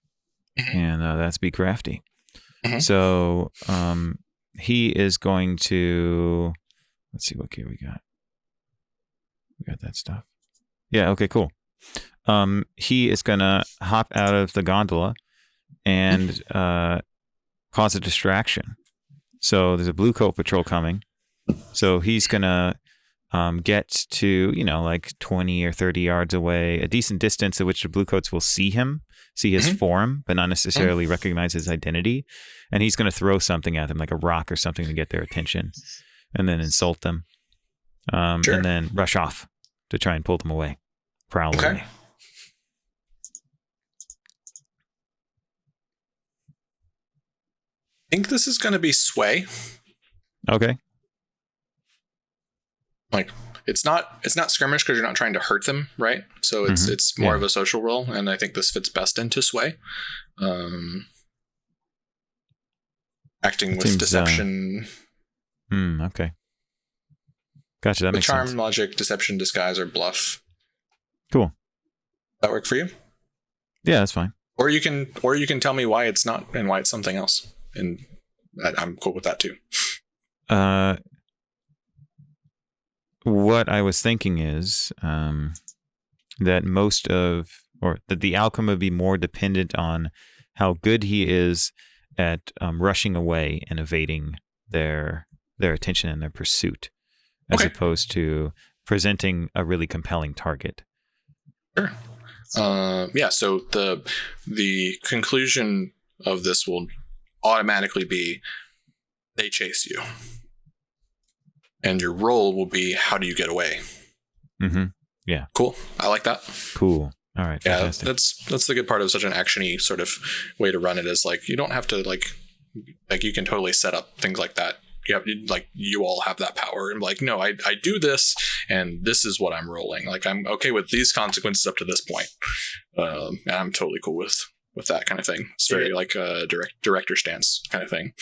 And that's be crafty. Mm-hmm. So he is going to... Let's see what gear we got. We got that stuff. Yeah, okay, cool. He is going to hop out of the gondola and cause a distraction. So there's a Bluecoat patrol coming. So he's going to get to, like 20 or 30 yards away, a decent distance at which the Bluecoats will see him, see his form, but not necessarily recognize his identity. And he's going to throw something at them, like a rock or something to get their attention, and then insult them. And then rush off to try and pull them away. Prowl away. I think this is going to be sway. Okay. Like it's not skirmish because you're not trying to hurt them, right? So it's more of a social role, and I think this fits best into sway. Acting with deception. Okay. Gotcha. That makes charm, sense. logic, deception, disguise, or bluff. Cool. That work for you? Yeah, that's fine. Or you can tell me why it's not and why it's something else, and I'm cool with that too. What I was thinking is that that the outcome would be more dependent on how good he is at rushing away and evading their attention and their pursuit, as opposed to presenting a really compelling target. Sure. So the conclusion of this will automatically be they chase you. And your role will be, how do you get away? Yeah. Cool. I like that. Cool. All right. Yeah, fantastic. that's the good part of such an action-y sort of way to run it, is like you don't have to like you can totally set up things like that. You all have that power, and like, no, I do this, and this is what I'm rolling. Like, I'm okay with these consequences up to this point, and I'm totally cool with that kind of thing. It's very like a director stance kind of thing.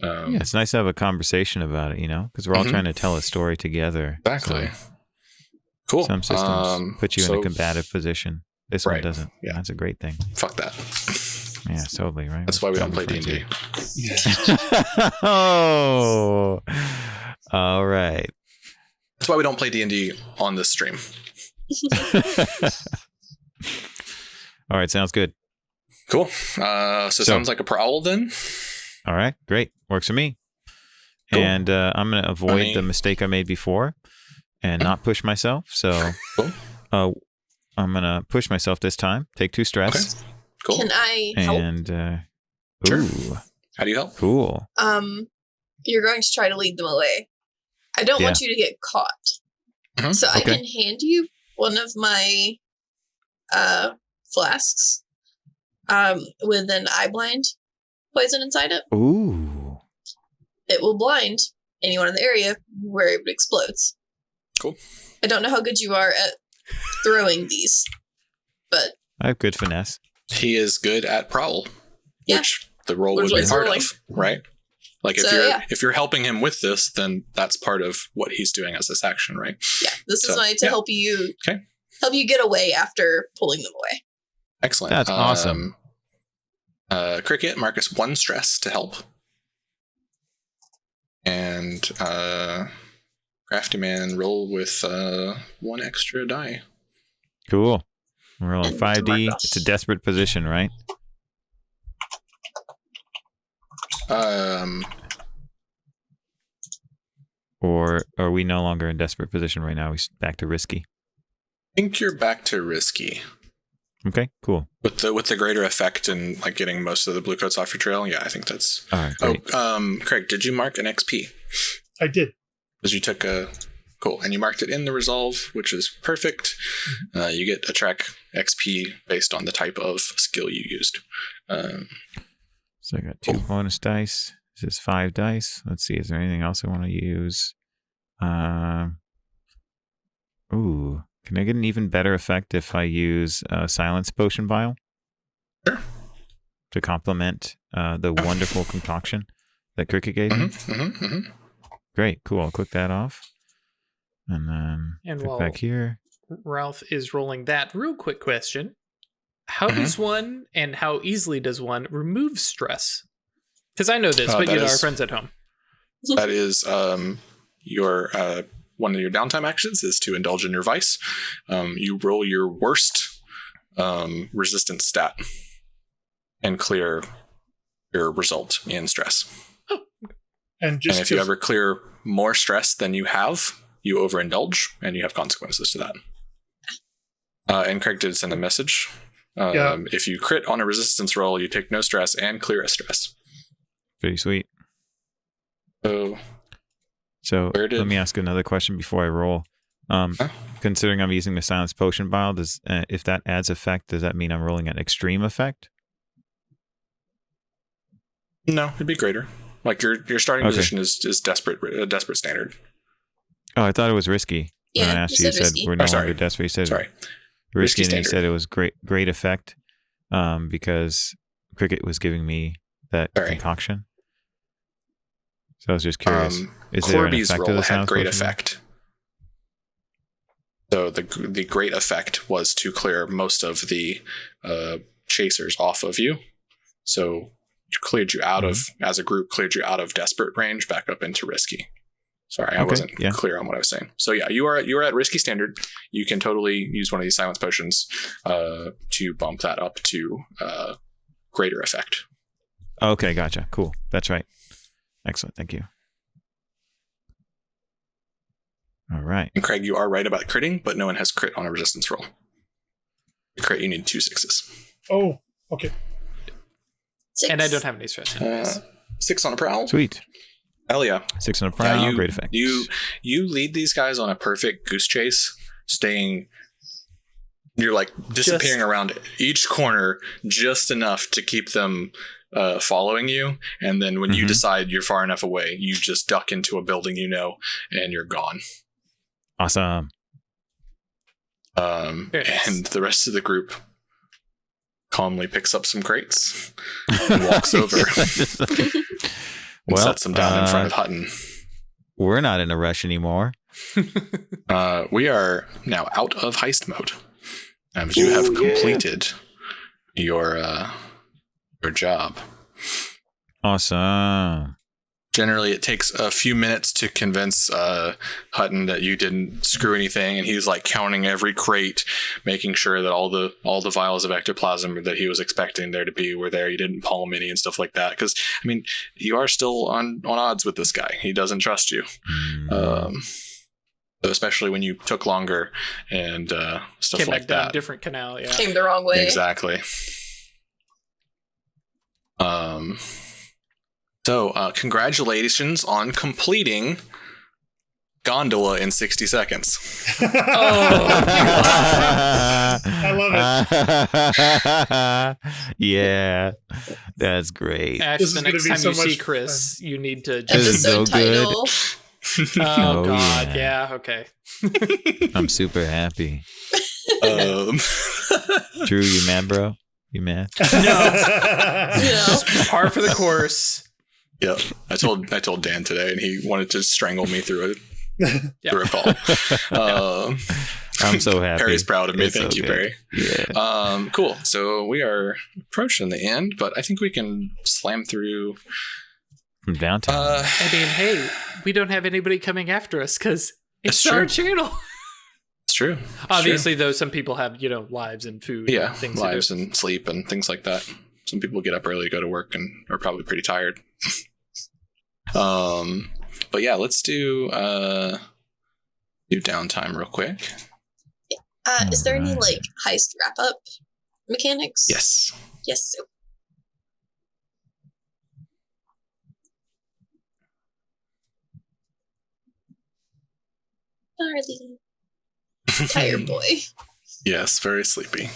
Yeah, it's nice to have a conversation about it, because we're all trying to tell a story together. Exactly. So cool. some systems put you in a combative position. This one doesn't. Yeah. That's a great thing. Fuck that. Yeah, totally, right? That's why we don't play D&D. Oh, all right. That's why we don't play D&D on this stream. All right, sounds good. Cool. So sounds like a prowl then. All right, great. Works for me. Cool. And I'm going to avoid the mistake I made before and not push myself. So I'm going to push myself this time. Take 2 stress. Okay. Cool. Can I help? And Sure. ooh, How do you help? cool. You're going to try to lead them away. I don't want you to get caught. So I can hand you one of my flasks with an eye blind poison inside it. Ooh. It will blind anyone in the area where it explodes. Cool. I don't know how good you are at throwing these, but I have good finesse. He is good at prowl, which the role Which would be is part rolling. of, right? Like if you're helping him with this, then that's part of what he's doing as this action, right? yeah, this is my to help you get away after pulling them away. Excellent. That's awesome. Cricket, Marcus, 1 stress to help. And Crafty Man, roll with 1 extra die. Cool. We're rolling And 5D. Marcos. It's a desperate position, right? Or are we no longer in desperate position right now? We're back to risky. I think you're back to risky. Okay, cool. With the greater effect and like getting most of the Bluecoats off your trail, yeah, I think that's... All right, great. Craig, did you mark an XP? I did. Because you took a... Cool. And you marked it in the resolve, which is perfect. You get a track XP based on the type of skill you used. So I got 2 bonus dice. This is 5 dice. Let's see. Is there anything else I want to use? Ooh. Can I get an even better effect if I use Silence Potion Vial? Sure. To complement the wonderful concoction that Cricket gave me? Great. Cool. I'll click that off. And then click back here. Ralph is rolling that, real quick question. How does one, and how easily does one, remove stress? Because I know this, but our friends at home. That is your one of your downtime actions is to indulge in your vice. You roll your worst resistance stat and clear your result in stress. And if you ever clear more stress than you have, you overindulge, and you have consequences to that. And Craig did send a message. If you crit on a resistance roll, you take no stress and clear a stress. Pretty sweet. So let me ask another question before I roll. Considering I'm using the silence potion vial, if that adds effect, does that mean I'm rolling an extreme effect? No, it'd be greater. Like your starting position is desperate standard. Oh, I thought it was risky. Yeah, when I asked you said we're no longer desperate. You said risky, and you said it was great effect because Cricket was giving me that concoction. So I was just curious. Is there an effect roll of the had great potion? effect. So the great effect was to clear most of the chasers off of you. So cleared you out of, as a group, cleared you out of desperate range back up into risky. Sorry, I wasn't clear on what I was saying. So yeah, you are at risky standard. You can totally use one of these silence potions to bump that up to greater effect. Okay, gotcha. Cool. That's right. Excellent. Thank you. All right. And Craig, you are right about critting, but no one has crit on a resistance roll. To crit, you need 2 6s. Oh, okay. 6. And I don't have any stress. 6 on a prowl. Sweet. Hell yeah. 6 on a prowl. Great effect. You lead these guys on a perfect goose chase, you're like disappearing around each corner just enough to keep them following you. And then when you decide you're far enough away, you just duck into a building, and you're gone. Awesome. And the rest of the group calmly picks up some crates and walks over and sets them down in front of Hutton. We're not in a rush anymore. We are now out of heist mode. You have completed your job. Awesome. Generally, it takes a few minutes to convince Hutton that you didn't screw anything, and he's like counting every crate, making sure that all the vials of ectoplasm that he was expecting there to be were there. You didn't palm any and stuff like that, because I mean, you are still on odds with this guy. He doesn't trust you, especially when you took longer and stuff Came like back down that. A different canal, yeah. Came the wrong way. Exactly. So, congratulations on completing Gondola in 60 seconds. I love it. Yeah, that's great. Ash, This the is gonna next be time so you see much Chris, you need to This is just... so Episode good. title. Oh, Oh, God. yeah. Yeah, okay. I'm super happy. Drew, you mad, bro? You mad? Par for the course. Yeah, I told Dan today, and he wanted to strangle me through a call. I'm so happy. Perry's proud of me. It's Thank so you, good. Perry. Yeah. Cool. So we are approaching the end, but I think we can slam through From downtown. I mean, hey, we don't have anybody coming after us because it's That's our true. channel. It's true. Obviously, though, some people have, lives and food. Yeah, and things lives to do. and sleep and things like that. Some people get up early to go to work and are probably pretty tired. But yeah, let's do downtime real quick. Is there any heist wrap up mechanics? Yes. Yes. Charlie. Tired boy. Yes, very sleepy.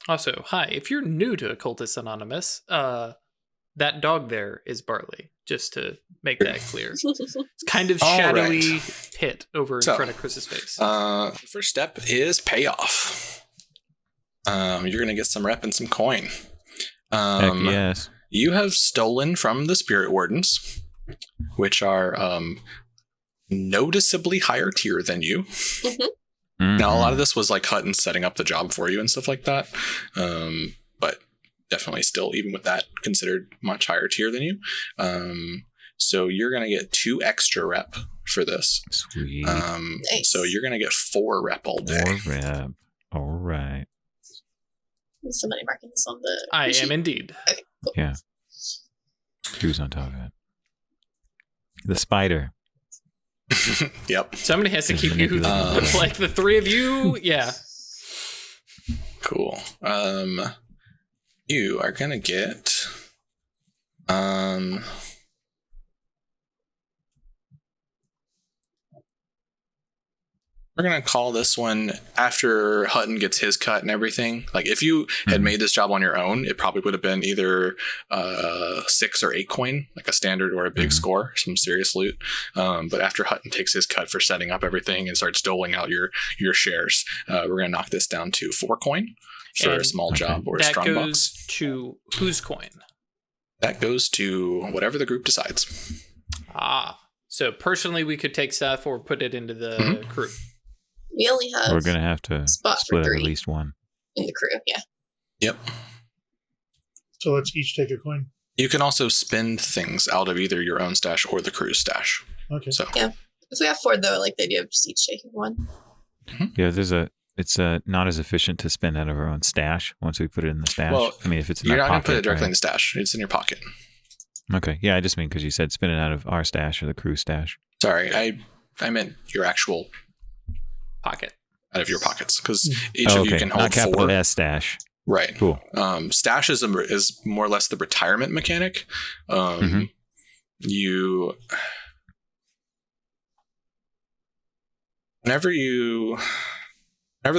Also, hi, if you're new to Occultists Anonymous, that dog there is Barley, just to make that clear. It's kind of All shadowy pit over in front of Chris's face. The first step is payoff. You're going to get some rep and some coin. Heck yes. You have stolen from the Spirit Wardens, which are noticeably higher tier than you. Mm-hmm. Now, a lot of this was like Hutton setting up the job for you and stuff like that. But definitely still, even with that, considered much higher tier than you. So you're going to get 2 extra rep for this. Sweet. Nice. So you're going to get 4 rep all day. 4 rep. All right. Is somebody marking this on the I sheet? am indeed. Okay, cool. Yeah. Who's on top of it? The spider. Yep. Somebody has to Is keep you, manipulating. like the 3 of you. Yeah. Cool. You are going to get... We're going to call this one after Hutton gets his cut and everything. Like, if you had made this job on your own, it probably would have been either 6 or 8 coin, like a standard or a big score, some serious loot. But after Hutton takes his cut for setting up everything and starts doling out your shares, we're going to knock this down to 4 coin for And a small job or a that strong goes box. to whose coin? That goes to whatever the group decides. So personally, we could take stuff or put it into the crew. We only have We're going to have to spot for split up 3 at least one. in the crew. Yeah. Yep. So let's each take a coin. You can also spend things out of either your own stash or the crew's stash. Okay. So If we have 4, though, I like the idea of just each taking 1. Yeah, it's not as efficient to spend out of our own stash once we put it in the stash. Well, I mean, if it's in you're our not going to put it pocket, directly in right? the stash. It's in your pocket. Okay. Yeah, I just mean because you said spend it out of our stash or the crew stash. Sorry, I meant your actual Pocket. out of your pockets, because each of you can Not hold capital 4. S stash. Right. Cool. Stash is more or less the retirement mechanic. You, whenever the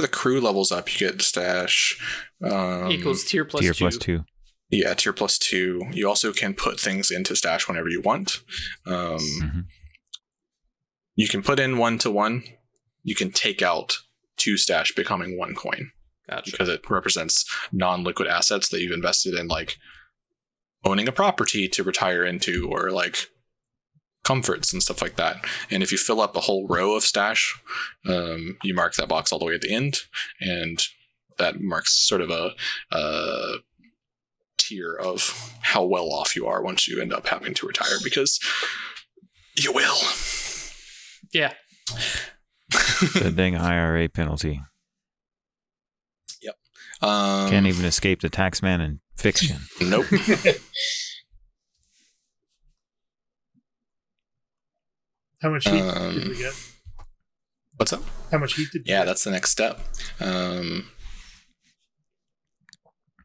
crew levels up, you get stash. Equals tier plus Tier 2. plus 2. Yeah, tier plus 2. You also can put things into stash whenever you want. You can put in 1-to-1. You can take out 2 stash, becoming 1 coin. Gotcha. Because it represents non-liquid assets that you've invested in, like owning a property to retire into, or like comforts and stuff like that. And if you fill up a whole row of stash, you mark that box all the way at the end, and that marks sort of a tier of how well off you are once you end up having to retire, because you will. Yeah. The dang IRA penalty. Yep. Can't even escape the taxman in fiction. Nope. How much heat did we get? What's up? How much heat did we Yeah, get? that's the next step. We're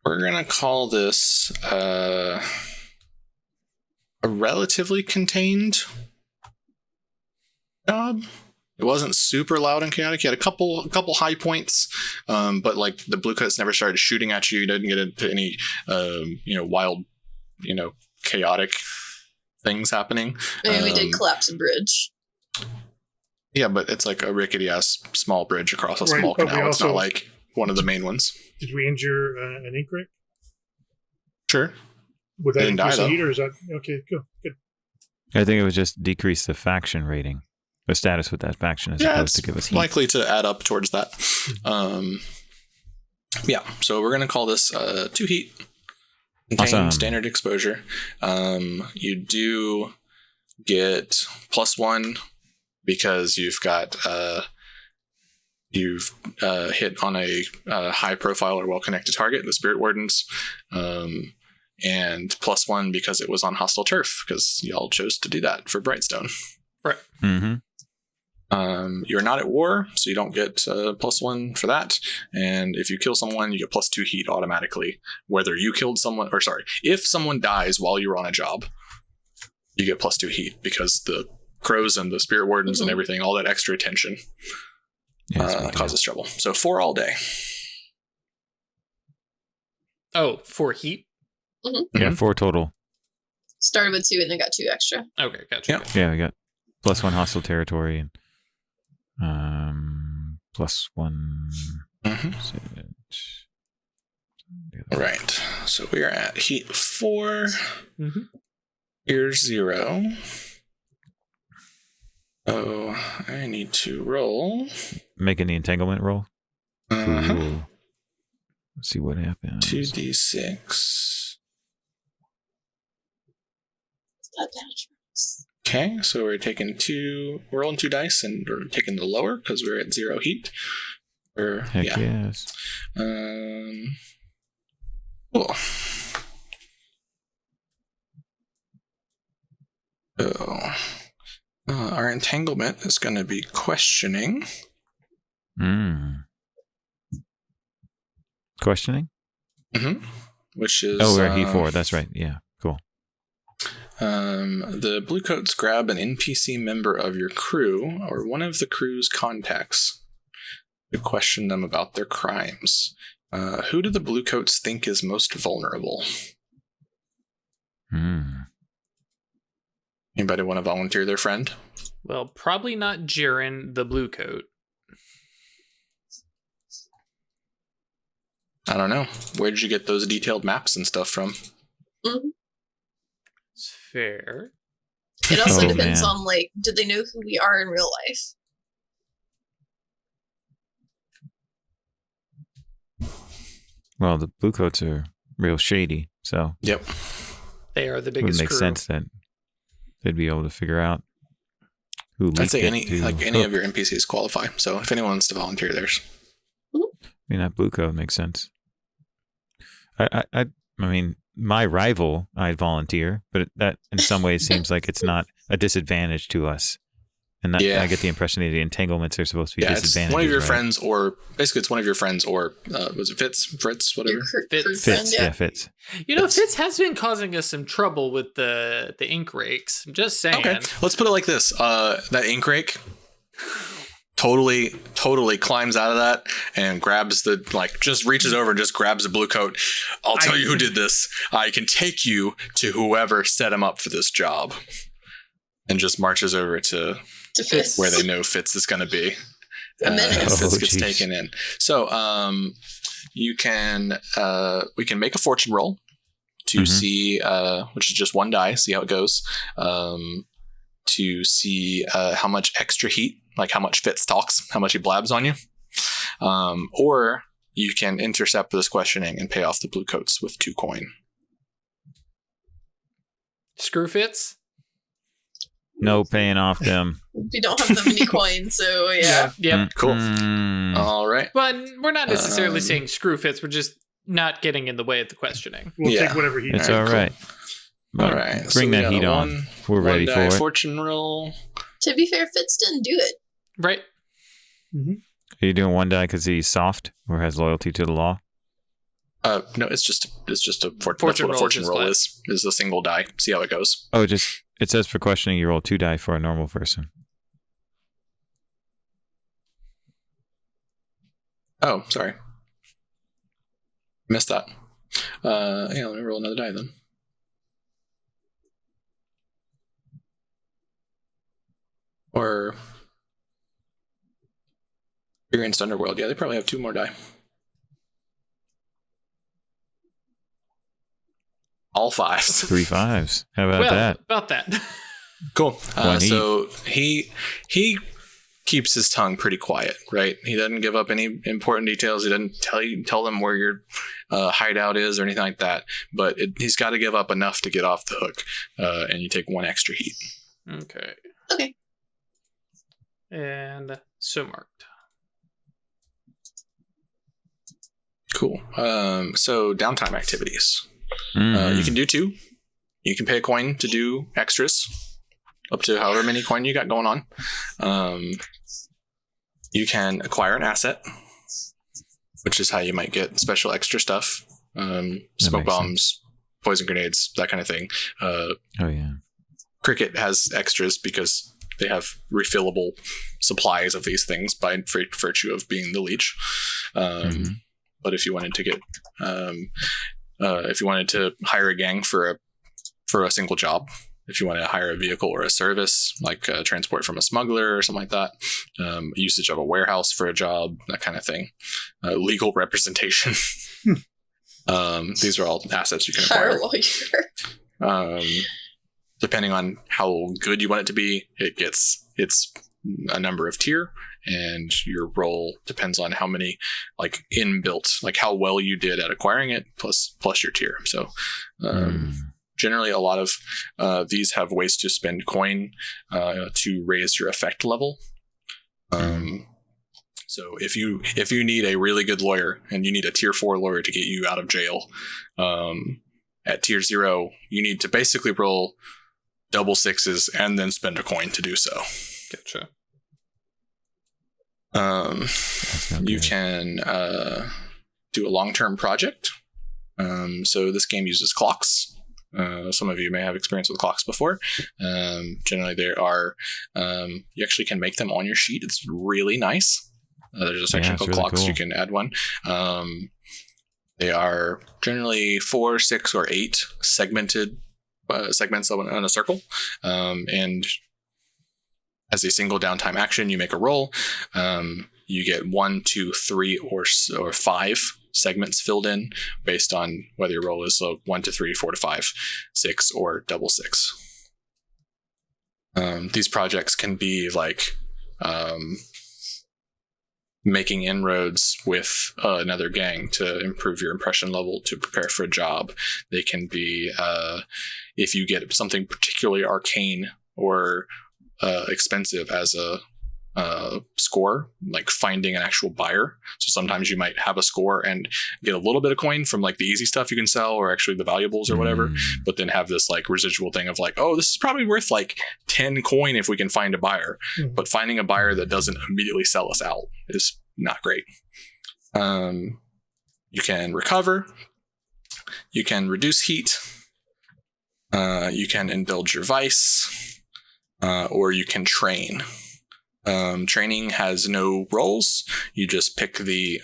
going to call this a relatively contained job. It wasn't super loud and chaotic. You had a couple high points, but like the Bluecoats never started shooting at you. You didn't get into any wild, chaotic things happening. Maybe we did collapse a bridge. Yeah, but it's like a rickety ass small bridge across a Right, small but we canal. It's not also- like one of the main ones. Did we injure an ink rig? Sure. Would that Didn't die, increase the though. heat, or is that okay? Good. I think it would just decrease the faction rating, the status with that faction, as Yeah, opposed it's to give us heat. likely to add up towards that. Yeah, so we're going to call this 2 heat. Contain Awesome. standard exposure. You do get +1 because you've got hit on a high profile or well connected target, the Spirit Wardens, and +1 because it was on hostile turf, because y'all chose to do that for Brightstone. Right. Mm-hmm. You're not at war, so you don't get +1 for that. And if you kill someone, you get +2 heat automatically. Whether you killed someone, if someone dies while you're on a job, you get +2 heat, because the crows and the Spirit Wardens and everything, all that extra attention causes trouble. So 4 all day. Oh, for heat? Yeah, 4 total. Started with 2 and then got 2 extra. Okay, gotcha. Yeah. gotcha. Yeah, we got +1 hostile territory and +1. Right. So we are at heat 4. Here's 0. Oh, I need to roll. Making the entanglement roll. Uh-huh. Cool. Let's see what happens. 2d6. Is that natural? Okay, so we're rolling 2 dice, and we're taking the lower because we're at 0 heat. Heck yes. Cool. So, our entanglement is going to be questioning. Questioning? Mm-hmm. Which is... we're at E4. That's right. Yeah, cool. The Bluecoats grab an NPC member of your crew or one of the crew's contacts to question them about their crimes. Who do the Bluecoats think is most vulnerable? Anybody want to volunteer their friend? Well, probably not Jiren, the Bluecoat. I don't know. Where did you get those detailed maps and stuff from? Mm-hmm. It's fair. It also depends on, like, do they know who we are in real life? Well, the Bluecoats are real shady, so... Yep. They are the It would biggest make crew. sense that they'd be able to figure out who leaked I'd say it any to of your NPCs qualify. So if anyone wants to volunteer theirs. I mean, that Bluecoat makes sense. I mean, my rival, I'd volunteer, but that in some ways seems like it's not a disadvantage to us. And that, I get the impression that the entanglements are supposed to be disadvantages. It's one of your friends, or basically it's one of your friends, or was it Fritz, whatever? Fitz, yeah, Fitz. You know, Fitz has been causing us some trouble with the ink rakes. I'm just saying. Okay, let's put it like this: that ink rake totally climbs out of that and grabs just reaches over and just grabs the Bluecoat. I'll tell you who did this. I can take you to whoever set him up for this job, and just marches over to Fitz, where they know Fitz is going to be. Fitz gets taken in. So you can we can make a fortune roll to see, which is just 1 die, see how it goes, to see how much extra heat, like how much Fitz talks, how much he blabs on you, or you can intercept this questioning and pay off the Bluecoats with 2 coin. Screw Fitz. No paying off them. We don't have that many coins, so yeah. Yep. Cool. All right. But we're not necessarily saying screw Fitz. We're just not getting in the way of the questioning. We'll take whatever he It's has. all right. Cool. All right. Bring that heat on. We're ready for it. Fortune roll. To be fair, Fitz didn't do it. Right. Mm-hmm. Are you doing 1 die because he's soft or has loyalty to the law? No, it's just a fortune. Fortune That's what a roll fortune is roll flat. is a single die. See how it goes. Oh, it says for questioning you roll 2 die for a normal person. Oh, sorry. Missed that. Let me roll another die then. Or Experienced Underworld. Yeah, they probably have 2 more die. All 5s. 3 5s. How about that? About that. Cool. One So he keeps his tongue pretty quiet, right? He doesn't give up any important details. He doesn't tell them where your hideout is or anything like that. But he's got to give up enough to get off the hook, and you take 1 extra heat. Okay. Okay. And so marked. Cool. So downtime activities. Mm. You can do 2. You can pay a coin to do extras, up to however many coin you got going on. You can acquire an asset, which is how you might get special extra stuff. Smoke bombs, poison grenades, that kind of thing. Oh, yeah. Cricket has extras because they have refillable supplies of these things by virtue of being the leech. But if you wanted to get... if you wanted to hire a gang for a single job, if you want to hire a vehicle or a service, like transport from a smuggler or something like that, usage of a warehouse for a job, that kind of thing, legal representation. These are all assets you can acquire. Hire a lawyer. Depending on how good you want it to be, it's a number of tier, and your role depends on how many how well you did at acquiring it plus your tier. So generally, a lot of these have ways to spend coin to raise your effect level. So if you need a really good lawyer and you need a tier 4 lawyer to get you out of jail, at tier 0, you need to basically roll double 6s and then spend a coin to do so. Gotcha. You can do a long-term project. So this game uses clocks. Some of you may have experience with clocks before. Generally, there are you actually can make them on your sheet. It's really nice. There's a section called really clocks. Cool. You can add one. They are generally 4, 6, or 8 segmented segments on a circle, and as a single downtime action, you make a roll. You get 1, 2, 3, or 5 segments filled in based on whether your roll is 1 to 3, 4 to 5, 6, or double 6. These projects can be like making inroads with another gang to improve your impression level, to prepare for a job. They can be if you get something particularly arcane or expensive as a score, like finding an actual buyer. So sometimes you might have a score and get a little bit of coin from like the easy stuff you can sell, or actually the valuables or whatever, but then have this like residual thing of like, oh, this is probably worth like 10 coin if we can find a buyer. But finding a buyer that doesn't immediately sell us out is not great. You can recover, you can reduce heat, you can indulge your vice, or you can train. Training has no roles. You just pick the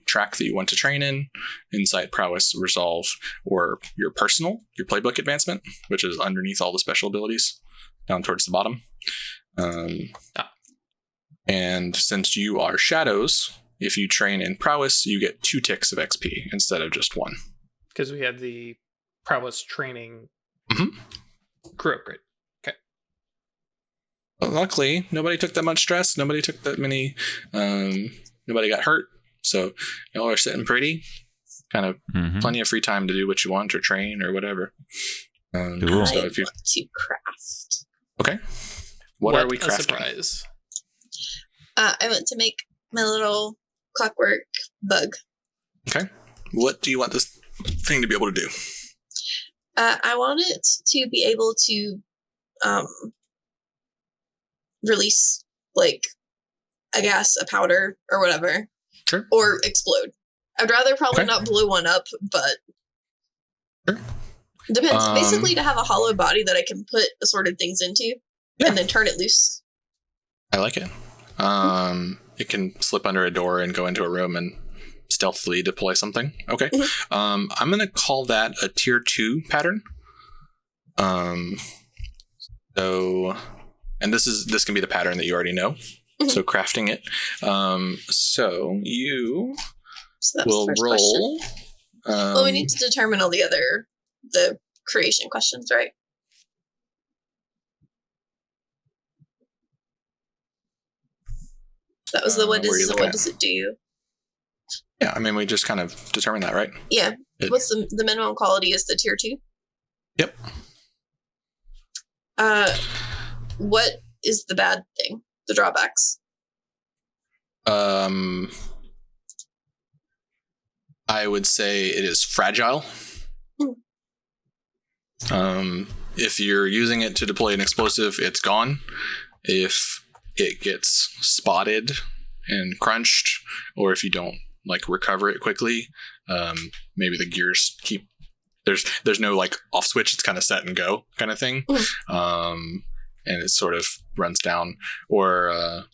track that you want to train in: insight, prowess, resolve, or your playbook advancement, which is underneath all the special abilities down towards the bottom. And since you are shadows, if you train in prowess, you get 2 ticks of XP instead of just 1. Because we have the prowess training crew upgrade. Well, luckily, nobody took that much stress. Nobody took that many. Nobody got hurt. So y'all are sitting pretty. Kind of plenty of free time to do what you want or train or whatever. Cool. So if you want to craft. Okay. What are we crafting? Surprise. I want to make my little clockwork bug. Okay. What do you want this thing to be able to do? I want it to be able to release like a gas, a powder, or whatever. Sure. Or explode. I'd rather probably not blow one up, but sure. Depends. Basically, to have a hollow body that I can put assorted things into and then turn it loose. I like it. It can slip under a door and go into a room and stealthily deploy something. Okay. I'm going to call that a tier 2 pattern. And this can be the pattern that you already know. So crafting it. So you will roll. Well, we need to determine all the creation questions, right? That was the what does it do? Yeah, I mean, we just kind of determined that, right? Yeah. What's the minimum quality is the tier 2? Yep. What is the bad thing? The drawbacks? I would say it is fragile. If you're using it to deploy an explosive, it's gone. If it gets spotted and crunched, or if you don't like recover it quickly, maybe the gears keep there's no like off switch. It's kind of set and go kind of thing. And it sort of runs down, or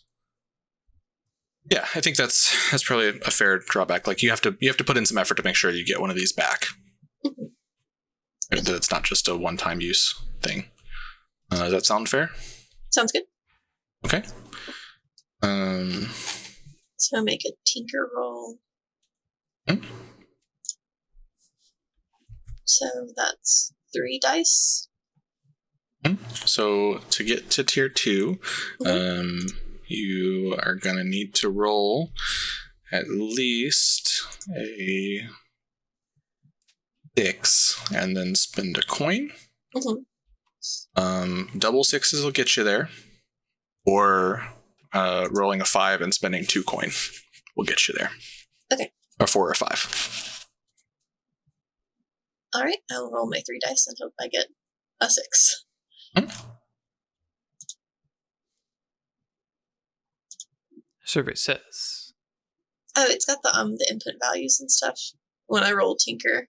yeah, I think that's probably a fair drawback. Like you have to put in some effort to make sure you get one of these back. That it's not just a one-time use thing. Does that sound fair? Sounds good. Okay. So make a tinker roll. So that's 3 dice. So to get to tier 2, you are going to need to roll at least a 6 and then spend a coin. Mm-hmm. Double 6s will get you there. Or rolling a 5 and spending 2 coin will get you there. Okay. Or 4 or 5. All right, I'll roll my 3 dice and hope I get a 6. Survey says. Oh, it's got the input values and stuff. When I roll Tinker,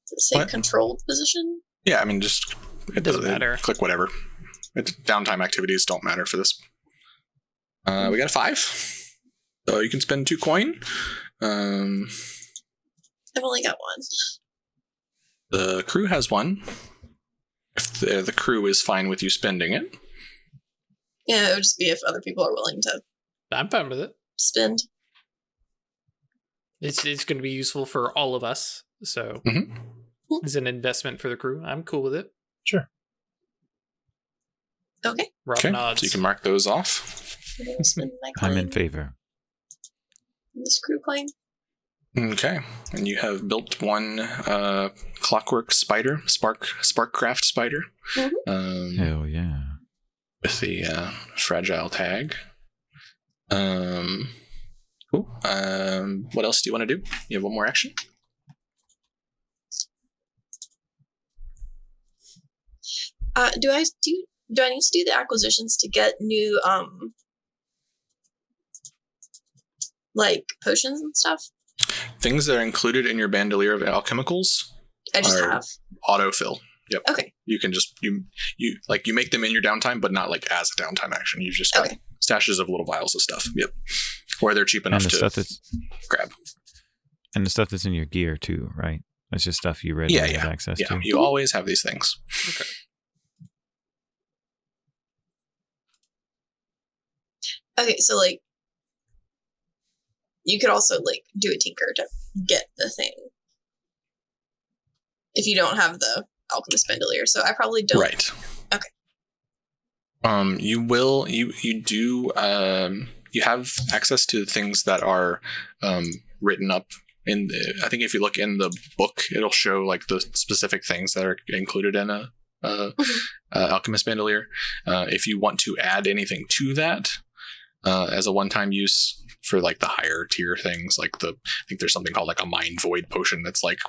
does it say What? controlled position? Yeah, I mean, just It doesn't matter. Click whatever. Downtime activities don't matter for this. We got a 5. So you can spend 2 coin. I've only got 1. The crew has 1. If the crew is fine with you spending it. Yeah, it would just be if other people are willing to I'm fine with it. spend. It's going to be useful for all of us. So it's an investment for the crew. I'm cool with it. Sure. Okay. Rob Okay, nods. so you can mark those off. I'm gonna spend my I'm coin. in favor. This crew coin. Okay, and you have built 1 clockwork spider, sparkcraft spider, Hell yeah. with the fragile tag. Cool. What else do you want to do? You have 1 more action. Do I need to do the acquisitions to get new like potions and stuff? Things that are included in your bandolier of alchemicals I just are have. autofill. Yep. Okay. You can just you make them in your downtime, but not like as a downtime action. You've just got stashes of little vials of stuff. Yep. Or they're cheap enough And the to stuff that's grab. And the stuff that's in your gear too, right? That's just stuff you readily have access to. You always have these things. Okay. Okay, so like you could also like do a tinker to get the thing if you don't have the alchemist bandolier. So I probably don't. Right. Okay. You have access to things that are written up in the, I think if you look in the book, it'll show like the specific things that are included in a alchemist bandolier. If you want to add anything to that as a one-time use for like the higher tier things, like I think there's something called like a mind void potion that's like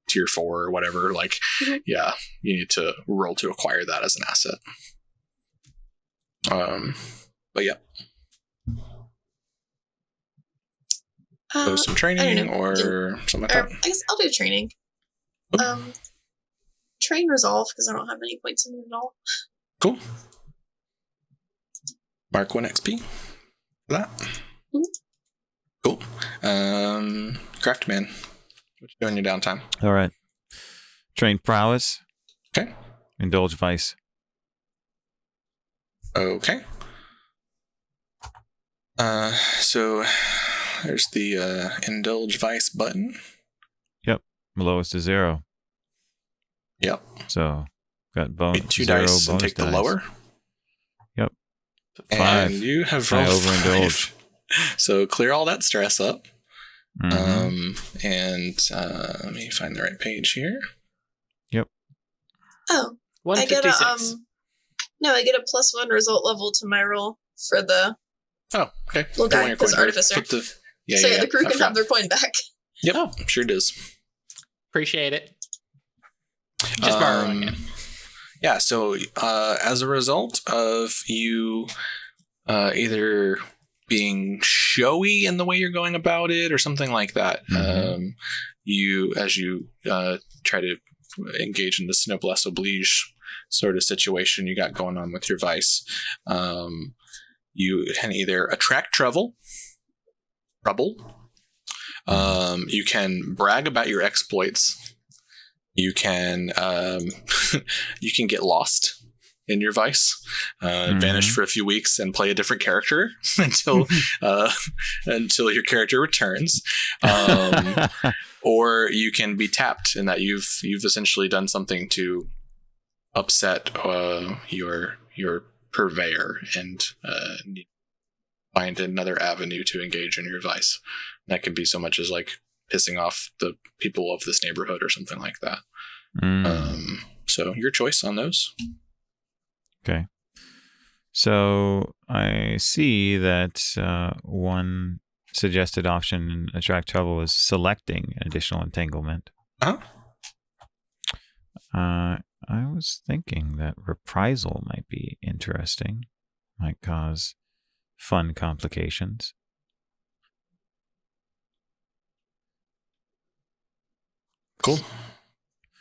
tier 4 or whatever. Like, yeah, you need to roll to acquire that as an asset. But yeah. So some training or something like that. I guess I'll do training. Train resolve because I don't have any points in it at all. Cool. Mark 1 XP for that. Cool. Craftman, what you doing in your downtime? All right. Train prowess. Okay. Indulge vice. Okay. So there's the indulge vice button. Yep. Lowest is 0. Yep. So got bonus 2 0 dice and bonus take the dice. lower. Yep. 5. And you have rolled I overindulge. 5. So clear all that stress up. Mhm. Let me find the right page here. Yep. Oh, 156. I get a +1 result level to my roll for the Oh, okay. little Don't want guy, your this coin. artificer. Put the, yeah, so yeah, the crew I can forgot. have their coin back. Yep, sure does. Appreciate it. Just borrowing it. Yeah, so as a result of you either being showy in the way you're going about it or something like that, as you try to engage in this noblesse oblige sort of situation you got going on with your vice, you can either attract trouble, you can brag about your exploits, you can get lost in your vice, vanish for a few weeks and play a different character until your character returns, or you can be tapped in that you've essentially done something to upset your purveyor and find another avenue to engage in your vice. That can be so much as like pissing off the people of this neighborhood or something like that. So your choice on those. Okay. So I see that one suggested option in Attract Trouble is selecting additional entanglement. Uh-huh. I was thinking that reprisal might be interesting. Might cause fun complications. Cool.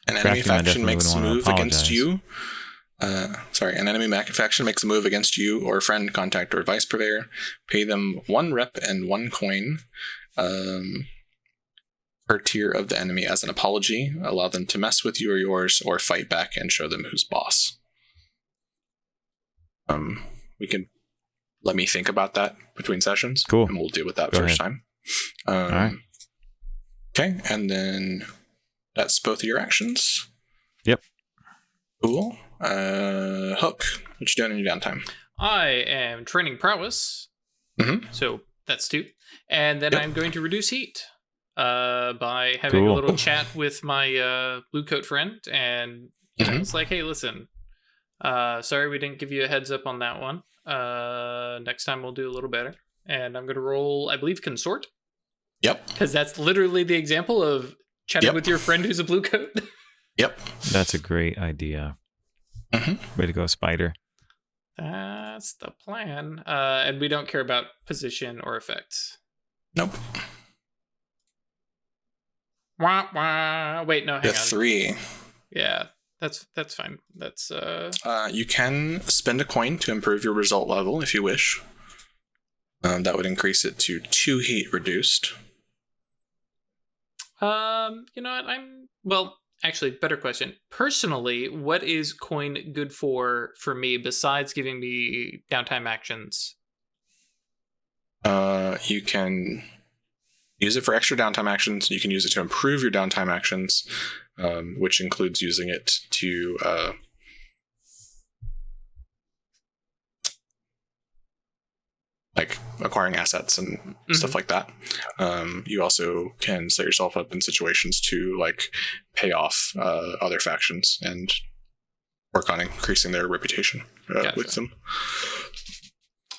An enemy faction makes a move against you. An enemy faction makes a move against you or a friend, contact, or advice purveyor. Pay them 1 rep and 1 coin per tier of the enemy as an apology. Allow them to mess with you or yours, or fight back and show them who's boss. We can let me think about that between sessions. Cool. And we'll deal with that Go first ahead. time. All right. Okay, and then that's both of your actions. Yep. Cool. Hook, what you doing in your downtime? I am training prowess. So that's 2. And then I'm going to reduce heat by having a little chat with my blue coat friend. And it's like, hey, listen, sorry we didn't give you a heads up on that one. Next time we'll do a little better. And I'm going to roll, I believe, consort. Yep. Because that's literally the example of chatting with your friend who's a blue coat. Yep. That's a great idea. Way to go, Spider. That's the plan. And we don't care about position or effects. Nope. Wah, wah. Wait, no, hang on. 3. Yeah, that's fine. That's you can spend a coin to improve your result level if you wish. That would increase it to 2 heat reduced. You know what? Actually, better question. Personally, what is coin good for me besides giving me downtime actions? You can use it for extra downtime actions. You can use it to improve your downtime actions, which includes using it to like acquiring assets and stuff like that. You also can set yourself up in situations to like pay off other factions and work on increasing their reputation with them.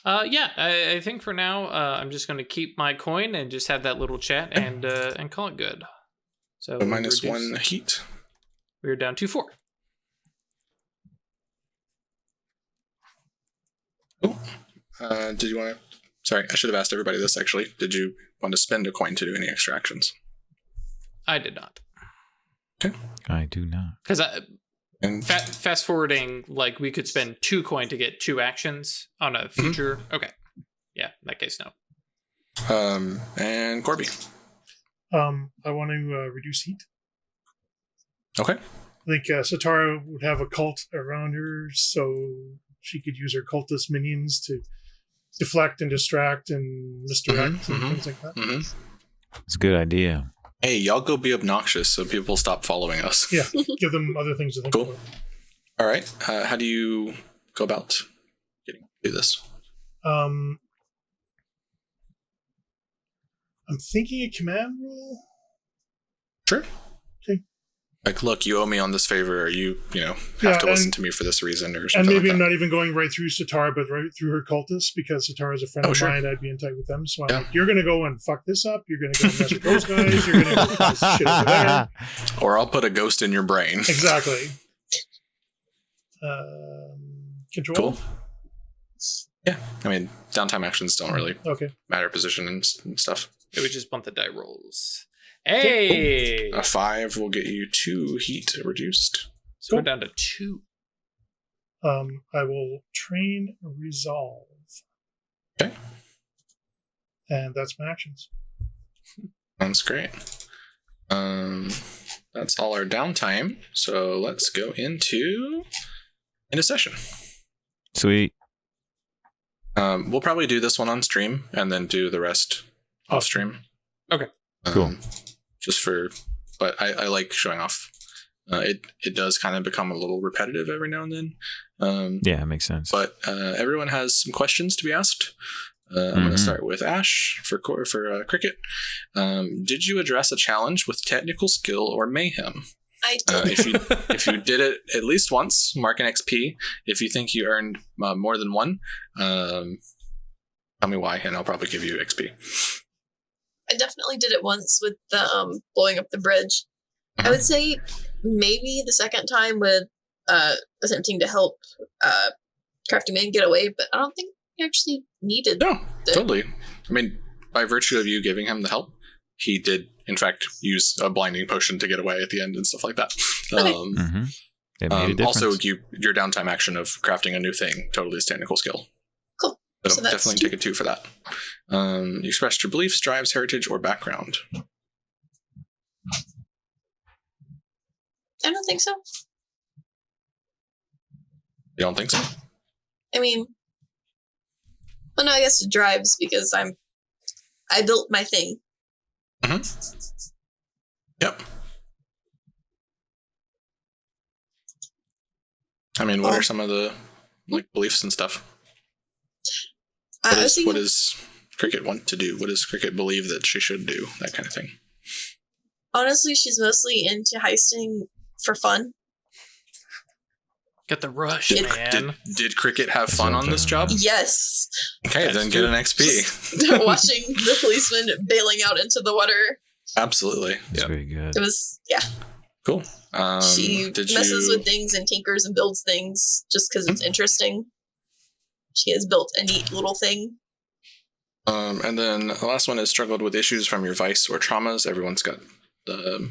I think for now I'm just going to keep my coin and just have that little chat and call it good. So minus 1 heat. We're down to 4. Cool. Did you want to... Sorry, I should have asked everybody this, actually. Did you want to spend a coin to do any extractions? I did not. Okay. I do not. Because fast forwarding, like, we could spend 2 coin to get 2 actions on a future... Okay. Yeah, in that case, no. And Corby. I want to reduce heat. Okay. I think Satara would have a cult around her, so she could use her cultist minions to deflect and distract and misdirect and things like that. It's a good idea. Hey, y'all go be obnoxious so people stop following us. Yeah, give them other things to think about. All right. How do you go about getting to do this? I'm thinking a command roll. Sure. Okay. Like, look, you owe me on this favor, or you have to listen to me for this reason, or something. And maybe like I'm that. not even going right through Satara, but right through her cultists, because Satara's a friend of mine. I'd be in touch with them. So I'm like, you're going to go and fuck this up. You're going to go and mess with those guys. You're going to go do this shit over there. Or I'll put a ghost in your brain. Exactly. Control? Cool. Yeah. I mean, downtime actions don't really matter position and stuff. It would just bump the die rolls. Hey! A 5 will get you 2 heat reduced. So we're down to 2. I will train resolve. Okay. And that's my actions. Sounds great. That's all our downtime. So let's go into session. Sweet. We'll probably do this one on stream and then do the rest off stream. Okay. Cool. But I like showing off. It does kind of become a little repetitive every now and then. Yeah, it makes sense. But everyone has some questions to be asked. I'm going to start with Ash for Cricket. Did you address a challenge with technical skill or mayhem? I did. If you did it at least once, mark an XP. If you think you earned more than one, tell me why, and I'll probably give you XP. I definitely did it once with the blowing up the bridge. I would say maybe the second time with attempting to help Crafty Man get away, but I don't think he actually needed. No, totally. I mean, by virtue of you giving him the help, he did, in fact, use a blinding potion to get away at the end and stuff like that. Okay. It made a difference. Also, your downtime action of crafting a new thing totally is technical skill. Cool. So definitely take a 2 for that. You expressed your beliefs, drives, heritage, or background. I don't think so. You don't think so? I mean, well, no, I guess it drives because I built my thing. Yep. I mean, what are some of the beliefs and stuff? What does Cricket want to do? What does Cricket believe that she should do? That kind of thing. Honestly, she's mostly into heisting for fun. Get the rush, man. Did Cricket have fun on this job? Yes. Okay, then get an XP. Watching the policeman bailing out into the water. Absolutely. It's very good. It was, yeah. Cool. She messes with things and tinkers and builds things just because it's interesting. She has built a neat little thing. And then the last one is struggled with issues from your vice or traumas. Everyone's got the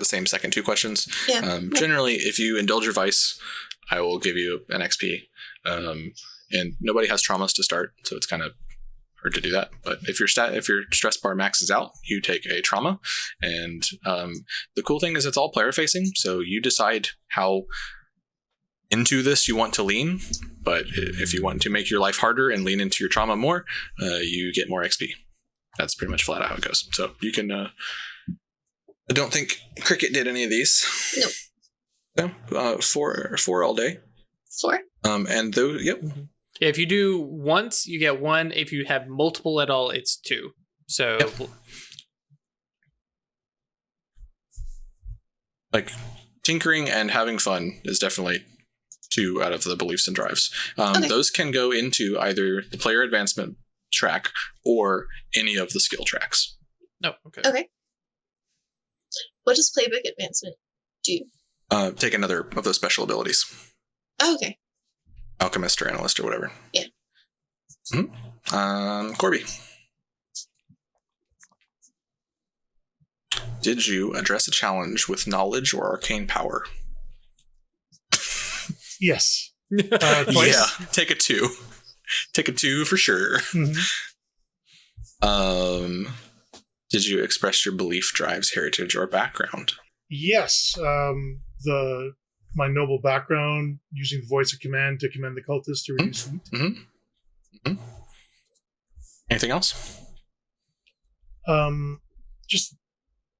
same second 2 questions. Yeah. Generally, if you indulge your vice, I will give you an XP. And nobody has traumas to start, so it's kind of hard to do that. But if your stress bar maxes out, you take a trauma. And the cool thing is it's all player facing, so you decide how into this you want to lean. But if you want to make your life harder and lean into your trauma more, you get more XP. That's pretty much flat out how it goes. So you can. I don't think Cricket did any of these. Nope. No. 4 all day. 4. And those. Yep. Yeah, if you do once, you get 1. If you have multiple at all, it's 2. So, like tinkering and having fun is definitely 2 out of the beliefs and drives. Those can go into either the player advancement track or any of the skill tracks. No, okay. Okay. What does playbook advancement do? Take another of those special abilities. Oh, okay. Alchemist or analyst or whatever. Yeah. Corby. Did you address a challenge with knowledge or arcane power? Yes. Yeah, take a 2. Take a 2 for sure. Did you express your belief, drives, heritage, or background? Yes. My noble background, using the voice of command to command the cultists to reduce heat. Anything else? Just,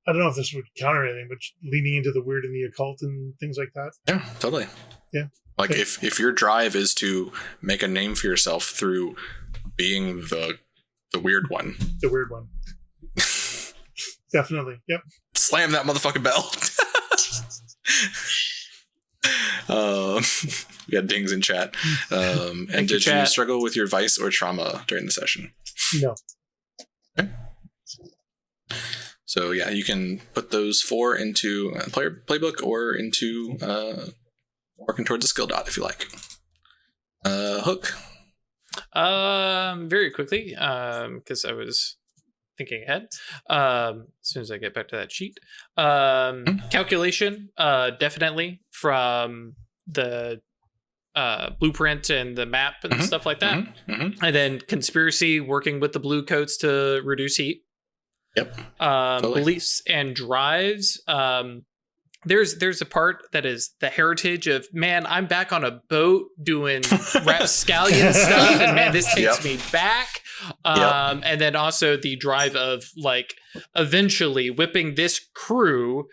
I don't know if this would counter anything, but leaning into the weird and the occult and things like that. Yeah, totally. Yeah. Like if your drive is to make a name for yourself through being the weird one. The weird one. Definitely. Yep. Slam that motherfucking bell. We got dings in chat. And did you struggle with your vice or trauma during the session? No. Okay. So yeah, you can put those 4 into player playbook or into working towards a skill dot if you like. Hook. Very quickly, because I was thinking ahead. As soon as I get back to that sheet, calculation, definitely from the blueprint and the map and stuff like that. And then conspiracy, working with the Bluecoats to reduce heat. Yep. Totally. Beliefs and drives. There's a part that is the heritage of, man, I'm back on a boat doing rapscallion stuff, and man, this takes me back. And then also the drive of like eventually whipping this crew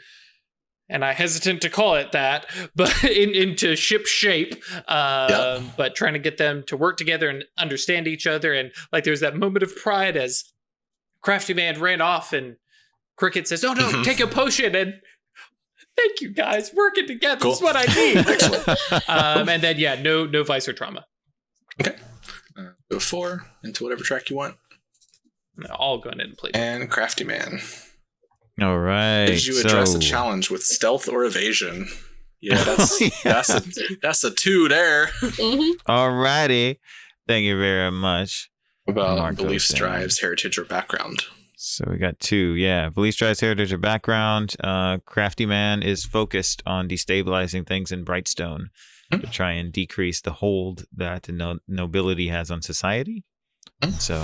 and I hesitant to call it that, but into ship shape, but trying to get them to work together and understand each other. And like there's that moment of pride as Crafty Man ran off and Cricket says, "Oh no, take a potion." And thank you guys, working together is what I need. Excellent. And then no vice or trauma. Okay. Go 4 into whatever track you want. I'll go ahead and play. And Crafty Man. All right. Did you address a challenge with stealth or evasion? Yeah, that's a 2 there. All righty. Thank you very much. About Mark beliefs, those down. drives, heritage, or background. So we got 2. Yeah. Beliefs, drives, heritage, or background. Crafty Man is focused on destabilizing things in Brightstone to try and decrease the hold that the nobility has on society. So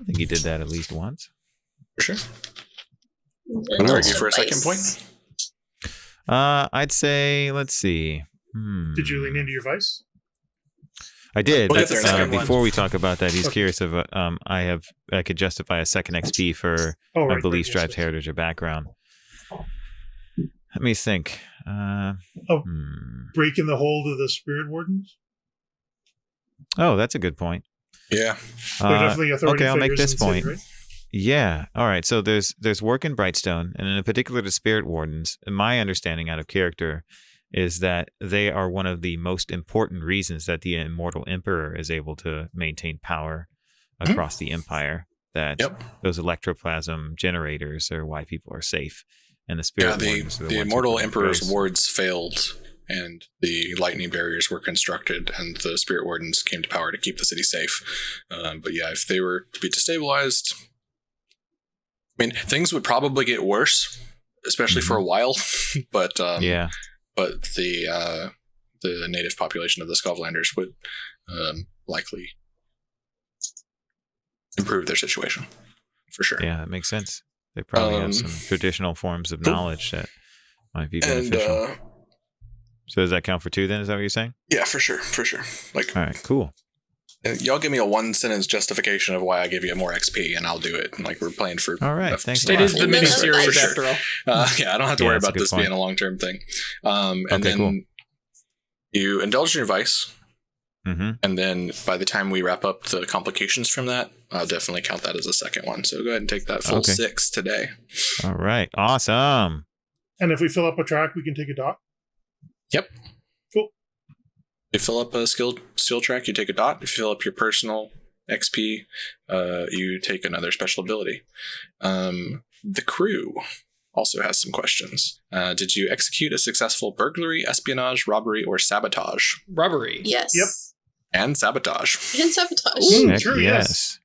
I think he did that at least once. For sure. I'll argue for a second point. I'd say, let's see. Did you lean into your vice? I did. We'll get there in a second. Before we talk about that, he's curious if I could justify a second XP for my beliefs, drives, heritage, or background. Let me think. Breaking the hold of the spirit wardens? Oh, that's a good point. Yeah. They're definitely authority Okay, I'll make figures this in the city, point. right? Yeah. All right. So there's work in Brightstone, and in particular the Spirit Wardens. My understanding out of character is that they are one of the most important reasons that the Immortal Emperor is able to maintain power across the Empire. That those electroplasm generators are why people are safe. And the Spirit Wardens are the ones Immortal who Emperor's goes. wards failed, and the lightning barriers were constructed, and the Spirit Wardens came to power to keep the city safe. But yeah, if they were to be destabilized, I mean, things would probably get worse, especially for a while. But but the native population of the Skovlanders would likely improve their situation for sure. Yeah, that makes sense. They probably have some traditional forms of knowledge that might be beneficial. So does that count for 2 then? Is that what you're saying? Yeah, for sure. Like, all right, cool. Y'all give me a 1-sentence justification of why I give you more XP, and I'll do it. And like we're playing for. All right, thanks. It is the mini For series sure. after all. Yeah, I don't have to worry about this being a long-term thing. And then you indulge in your vice, and then by the time we wrap up the complications from that, I'll definitely count that as a second one. So go ahead and take that full 6 today. All right, awesome. And if we fill up a track, we can take a dot? Yep. Cool. You fill up a skill track, you take a dot. If you fill up your personal XP, you take another special ability. The crew also has some questions. Did you execute a successful burglary, espionage, robbery, or sabotage? Robbery. Yes. Yep. And sabotage. And sabotage. Ooh, Heck true, yes.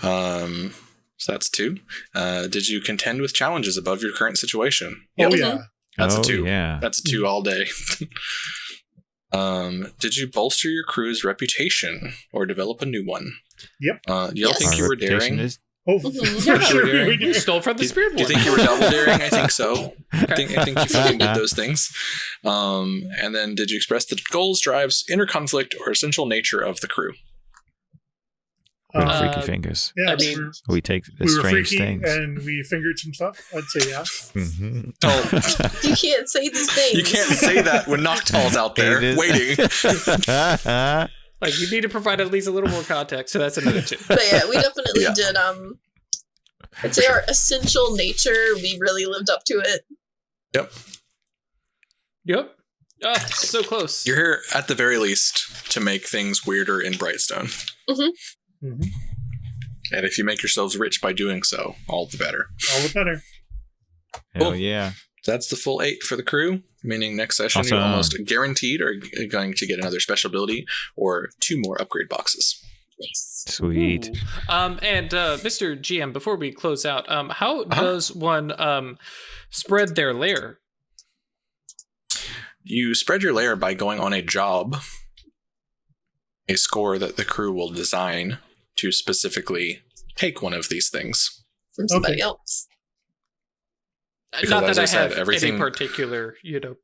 So that's 2. Did you contend with challenges above your current situation? Oh, Yep. yeah. That's a 2. Yeah. That's a 2 all day. Did you bolster your crew's reputation or develop a new one? Yep. Y'all think Our you were reputation daring? is- Oh, Mhm. for sure we do. Stole from the spirit Do you one. think you were double daring? I think so. I think you fucking did those things. And then did you express the goals, drives, inner conflict, or essential nature of the crew? We're Uh, freaky fingers. Yeah, I mean, We take the we were strange freaky things. and we fingered some stuff. I'd say yeah. Mhm. Oh, You can't say these things. you can't say that when Noctall's out there It is- waiting. Like, you need to provide at least a little more context, so that's another 2. But yeah, we definitely Yeah. did. I'd say our essential nature, we really lived up to it. Yep. Yep. Oh, so close. You're here at the very least to make things weirder in Brightstone. Mm-hmm. And if you make yourselves rich by doing so, all the better. All the better. Hell Cool. yeah. That's the full 8 for the crew, meaning next session Awesome. you almost guaranteed are going to get another special ability or 2 more upgrade boxes. Nice. Sweet. Ooh. And Mr. GM, before we close out, how does one spread their lair? You spread your layer by going on a job, a score that the crew will design to specifically take one of these things. From somebody else. Because Not as that I I said, have everything- any particular,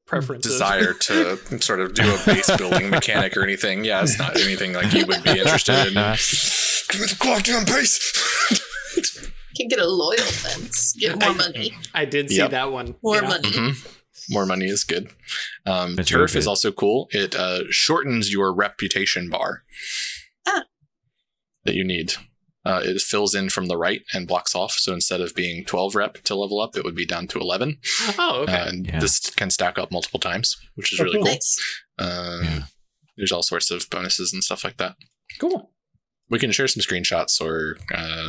preferences. Desire to sort of do a base building mechanic or anything. Yeah, it's not anything like you would be interested in. Give me the goddamn base! can get a loyal fence. Get more money. I did see that one. More money. Mm-hmm. More money is good. That's Turf real is good. also cool. It shortens your reputation bar that you need. It fills in from the right and blocks off. So instead of being 12 rep to level up, it would be down to 11. Oh, okay. And this can stack up multiple times, which is really cool. Nice. There's all sorts of bonuses and stuff like that. Cool. We can share some screenshots or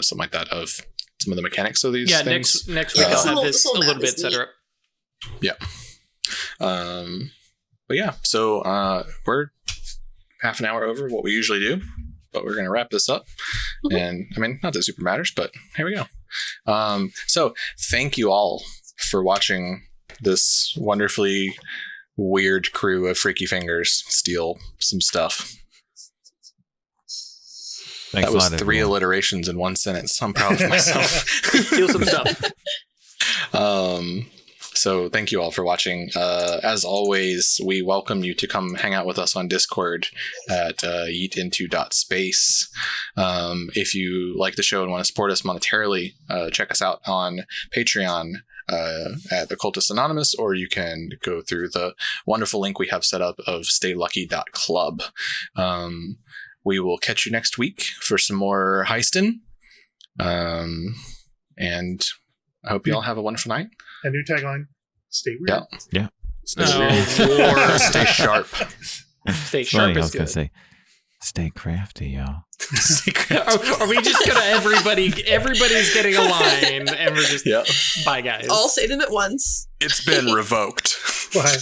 something like that of some of the mechanics of these Yeah, things. next week Yeah, I'll this have whole- this this a whole little map bit is set neat. up. Yeah. But yeah, so we're half an hour over what we usually do, but we're going to wrap this up. Mhm. And I mean, not that it super matters, but here we go. So thank you all for watching this wonderfully weird crew of freaky fingers steal some stuff. Thanks That a was lot, 3 everyone. alliterations in one sentence. I'm proud of myself. Steal some stuff. So thank you all for watching. As always, we welcome you to come hang out with us on Discord at yeetinto.space. If you like the show and want to support us monetarily, check us out on Patreon at Occultists Anonymous, or you can go through the wonderful link we have set up of staylucky.club. We will catch you next week for some more heisting. And I hope you all have a wonderful night. A new tagline: "Stay weird." Yeah. No, Or stay sharp. Stay Funny, sharp I is was going good. to say, stay crafty, y'all. Are we just gonna everybody's getting a line and we're just Yeah. bye guys. All say them at once. It's been revoked. Bye.